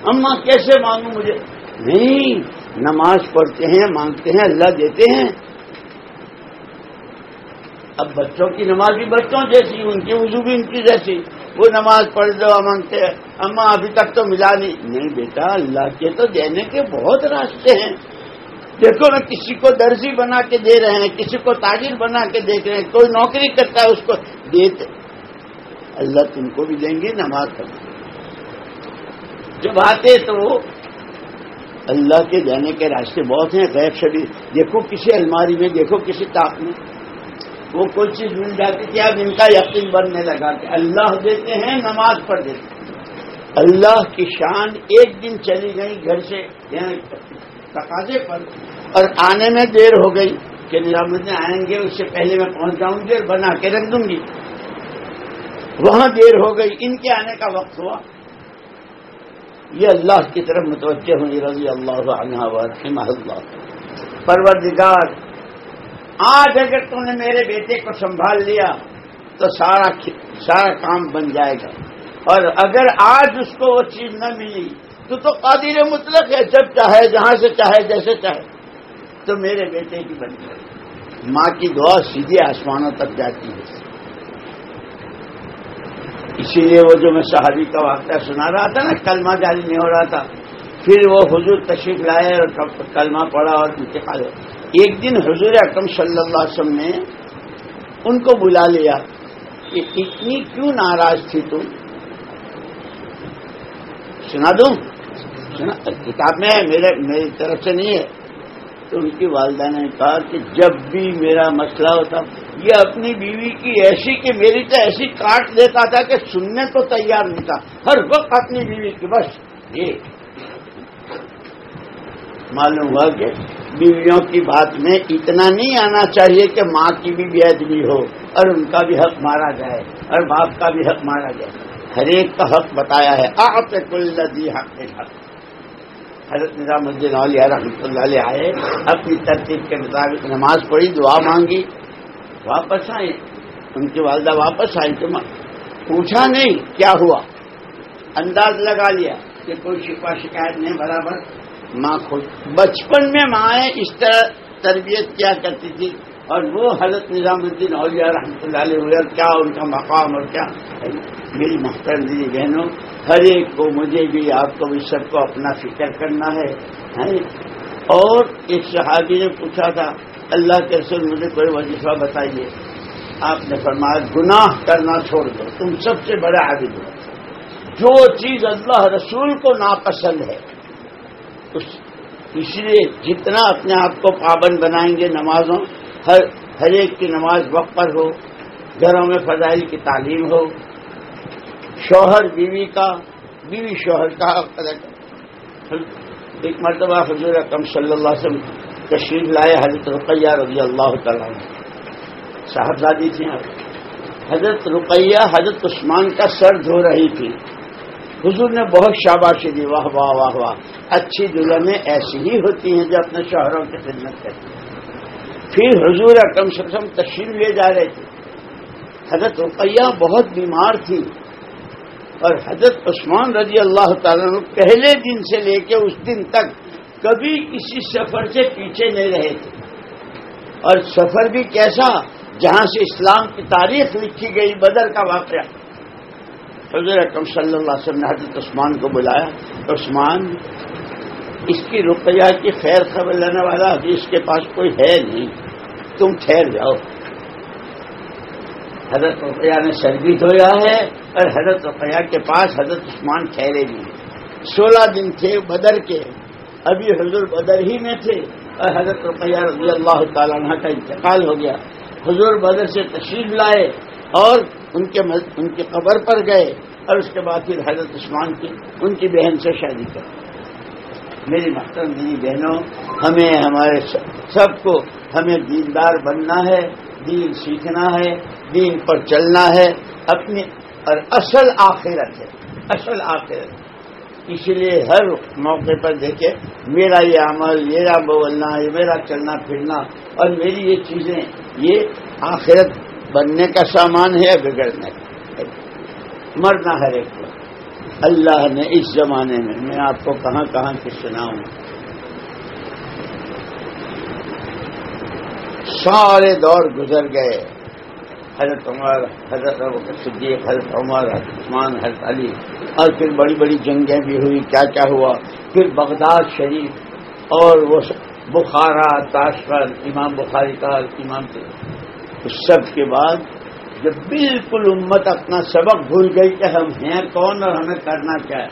Speaker 1: اماں کیسے مانگوں مجھے؟ نہیں، نماز پڑھتے ہیں مانگتے ہیں اللہ دیتے ہیں۔ اب بچوں کی نماز بھی بچوں جیسی، ان کی وضو بھی ان کی جیسی، وہ نماز پڑھ دو مانگتے ہیں، اماں ابھی تک تو ملا نہیں۔ نہیں بیٹا، اللہ کے تو دینے کے بہت راستے ہیں، دیکھو نا، کسی کو درزی بنا کے دے رہے ہیں، کسی کو تاجر بنا کے دیکھ رہے ہیں، کوئی نوکری کرتا ہے اس کو دیتے، اللہ تم کو بھی دیں گے نماز پڑھیں۔ جب آتے تو اللہ کے جانے کے راستے بہت ہیں، غیب شبیر، دیکھو کسی الماری میں، دیکھو کسی طاق میں وہ کوئی چیز مل جاتی تھی، اب ان کا یقین بننے لگا کہ اللہ دیتے ہیں، نماز پڑھ دیتے ہیں۔ اللہ کی شان ایک دن چلی گئی گھر سے یعنی تقاضے پر، اور آنے میں دیر ہو گئی کہ نظام الدین آئیں گے، اس سے پہلے میں پہنچ جاؤں گی اور بنا کے رکھ دوں گی، وہاں دیر ہو گئی، ان کے آنے کا وقت ہوا، یہ اللہ کی طرف متوجہ ہوئی رضی اللہ عنہ ورحمہ اللہ، پروردگار آج اگر تم نے میرے بیٹے کو سنبھال لیا تو سارا کام بن جائے گا، اور اگر آج اس کو وہ چیز نہ ملی تو قادر مطلق ہے، جب چاہے جہاں سے چاہے جیسے چاہے تو میرے بیٹے کی بن جائے۔ ماں کی دعا سیدھی آسمانوں تک جاتی ہے۔ اسی لیے وہ جو میں صحابی کا واقعہ سنا رہا تھا نا، کلمہ جاری نہیں ہو رہا تھا، پھر وہ حضور تشریف لائے اور کلمہ پڑھا اور انتقال ہو۔ ایک دن حضور اکرم صلی اللہ علیہ وسلم نے ان کو بلا لیا کہ اتنی کیوں ناراض تھی تم؟ سنا دوں؟ سنا، کتاب میں ہے، میری طرف سے نہیں ہے۔ تو ان کی والدہ نے کہا کہ جب بھی میرا مسئلہ ہوتا یہ اپنی بیوی کی ایسی کہ میری تو ایسی کاٹ دیتا تھا کہ سننے تو تیار نہیں تھا، ہر وقت اپنی بیوی کی بس یہ معلوم ہوا کہ بیویوں کی بات میں اتنا نہیں آنا چاہیے کہ ماں کی بھی بے ادبی ہو اور ان کا بھی حق مارا جائے اور باپ کا بھی حق مارا جائے، ہر ایک کا حق بتایا ہے۔ اعط کل ذی حق الحق۔ حضرت نظام الدین اولیاء رحمۃ اللہ علیہ آئے، اپنی ترتیب کے مطابق نماز پڑھی، دعا مانگی، واپس آئے، ان کی والدہ واپس آئی تو پوچھا نہیں کیا ہوا، انداز لگا لیا کہ کوئی شکوہ شکایت نہیں، برابر ماں خود بچپن میں مائیں اس طرح تربیت کیا کرتی تھی، اور وہ حضرت نظام الدین اولیاء رحمۃ اللہ علیہ ہوئے، اور کیا ان کا مقام اور کیا۔ میری محترم دیدی بہنوں، ہر ایک کو، مجھے بھی، آپ کو بھی، سب کو اپنا فکر کرنا ہے۔ اور ایک صحابی نے پوچھا تھا اللہ کے رسول مجھے کوئی وظیفہ بتائیے، آپ نے فرمایا گناہ کرنا چھوڑ دو، تم سب سے بڑا عابد ہو۔ جو چیز اللہ رسول کو ناپسند ہے اس لیے جتنا اپنے آپ کو پابند بنائیں گے نمازوں، ہر ایک کی نماز وقت پر ہو، گھروں میں فضائل کی تعلیم ہو، شوہر بیوی کا، بیوی شوہر کا حق ادا کرے۔ ایک مرتبہ حضور اکرم صلی اللہ علیہ وسلم تشریف لائے، حضرت رقیہ رضی اللہ تعالیٰ عنہ صاحبزادی تھیں۔ حضرت رقیہ حضرت عثمان کا سر دھو رہی تھی، حضور نے بہت شاباشی دی، واہ واہ واہ واہ، اچھی دلہنیں ایسی ہی ہوتی ہیں جو اپنے شوہروں کی خدمت کرتی ہیں۔ پھر حضور اکرم صلی اللہ علیہ وسلم تشریف لے جا رہے تھے، حضرت رقیہ بہت بیمار تھی، اور حضرت عثمان رضی اللہ تعالیٰ عنہ پہلے دن سے لے کے اس دن تک کبھی کسی سفر سے پیچھے نہیں رہے تھے، اور سفر بھی کیسا جہاں سے اسلام کی تاریخ لکھی گئی، بدر کا واقعہ۔ حضور اکرم صلی اللہ علیہ وسلم نے حضرت عثمان کو بلایا، عثمان اس کی رقیہ کی خیر خبر لینے والا ابھی اس کے پاس کوئی ہے نہیں، تم ٹھہر جاؤ۔ حضرت رقیہ نے سر بھی دھویا ہے اور حضرت رقیہ کے پاس حضرت عثمان ٹھہرے بھی ہیں۔ 16 دن تھے بدر کے، ابھی حضور بدر ہی میں تھے اور حضرت رقیہ رضی اللہ تعالیٰ عنہ کا انتقال ہو گیا۔ حضور بدر سے تشریف لائے اور ان کی قبر پر گئے، اور اس کے بعد پھر حضرت عثمان کی ان کی بہن سے شادی کر۔ میری محترم دیدی بہنوں، ہمیں ہمارے سب کو ہمیں دیندار بننا ہے، دین سیکھنا ہے، دین پر چلنا ہے، اپنی اور اصل آخرت ہے، اصل آخرت۔ اس لیے ہر موقع پر دیکھیں میرا یہ عمل، میرا بولنا، یہ میرا چلنا پھرنا اور میری یہ چیزیں، یہ آخرت بننے کا سامان ہے یا بگڑنے کا؟ مرنا ہر ایک کو۔ اللہ نے اس زمانے میں آپ کو کہاں کہاں کی سناؤں، سارے دور گزر گئے، حضرت عمر، حضرت ابوبکر صدیق، حضرت عمر، حضرت عثمان، حضرت علی، اور پھر بڑی بڑی جنگیں بھی ہوئی، کیا کیا ہوا، پھر بغداد شریف اور وہ بخارا، تاشفر، امام بخاری کا امام تھے. اس سب کے بعد جب بالکل امت اپنا سبق بھول گئی کہ ہم ہیں کون اور ہمیں کرنا کیا ہے،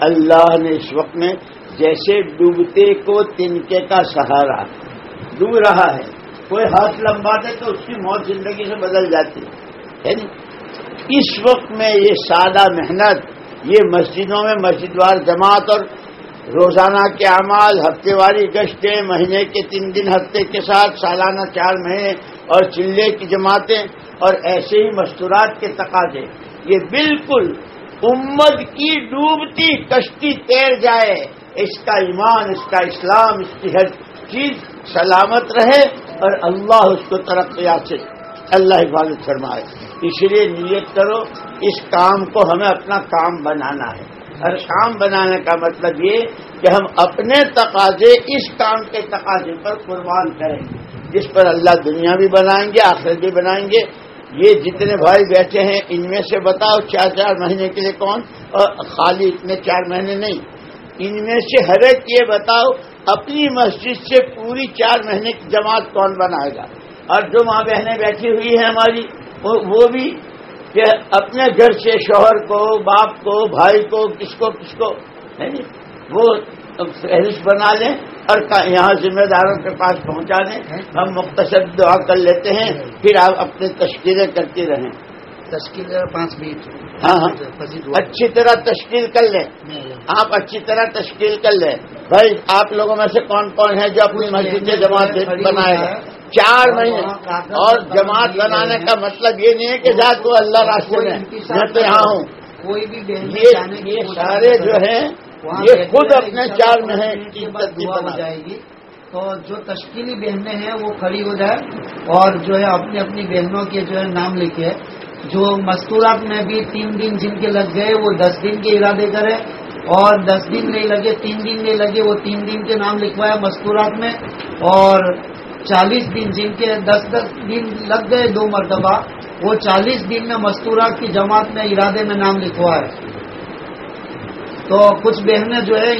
Speaker 1: اللہ نے اس وقت میں جیسے ڈوبتے کو تنکے کا سہارا، ڈوب رہا ہے، کوئی ہاتھ لمباتے تو اس کی موت زندگی سے بدل جاتی ہے. اس وقت میں یہ سادہ محنت، یہ مسجدوں میں مسجد وار جماعت اور روزانہ کے اعمال، ہفتے واری گشتیں، مہینے کے 3 دن ہفتے کے ساتھ، سالانہ 4 مہینے اور چلے کی جماعتیں اور ایسے ہی مستورات کے تقاضے، یہ بالکل امت کی ڈوبتی کشتی تیر جائے، اس کا ایمان، اس کا اسلام، اس کی ہر چیز سلامت رہے اور اللہ اس کو ترقیات سے اللہ حفاظت فرمائے. اس لیے نیت کرو اس کام کو ہمیں اپنا کام بنانا ہے. اور کام بنانے کا مطلب یہ کہ ہم اپنے تقاضے اس کام کے تقاضے پر قربان کریں گے، جس پر اللہ دنیا بھی بنائیں گے، آخرت بھی بنائیں گے. یہ جتنے بھائی بیٹھے ہیں ان میں سے بتاؤ 4 مہینے کے لیے کون، اور خالی اتنے 4 مہینے نہیں، ان میں سے ہر ایک یہ بتاؤ اپنی مسجد سے پوری 4 مہینے کی جماعت کون بنائے گا. اور جو ماں بہنیں بیٹھی ہوئی ہیں ہماری، وہ بھی کہ اپنے گھر سے شوہر کو، باپ کو، بھائی کو، کس کو وہ فہرست بنا لیں اور یہاں ذمہ داروں کے پاس پہنچا دیں. ہم مختصر دعا کر لیتے ہیں، پھر آپ اپنی تشکیلیں کرتی رہیں.
Speaker 2: تشکیل 5 منٹ.
Speaker 1: ہاں اچھی طرح تشکیل کر لیں. آپ اچھی طرح تشکیل کر لیں. بھائی آپ لوگوں میں سے کون کون ہے جو اپنی مسجد میں جماعت بنائے گا 4 مہینے؟ اور جماعت بنانے کا مطلب یہ نہیں ہے کہ جا تو اللہ راستے میں میں تو یہاں ہوں.
Speaker 2: کوئی بھی
Speaker 1: یہ سارے جو ہیں یہ خود اپنے 4 مہینے کی ترتیب بنا
Speaker 2: جائے گی. تو جو تشکیلی بہنیں ہیں وہ کھڑی ہو جائے اور جو ہے اپنی اپنی بہنوں کے جو ہے نام لکھے. جو مستورات میں بھی 3 دن جن کے لگ گئے وہ 10 دن کے ارادے کرے، اور 10 دن نہیں لگے، 3 دن نہیں لگے، وہ 3 دن کے نام لکھوائے مستورات میں. اور 40 دن جن کے 10 دن لگ گئے 2 مرتبہ، وہ 40 دن میں مستورات کی جماعت میں ارادے میں نام لکھوائے. تو کچھ بہنیں جو ہے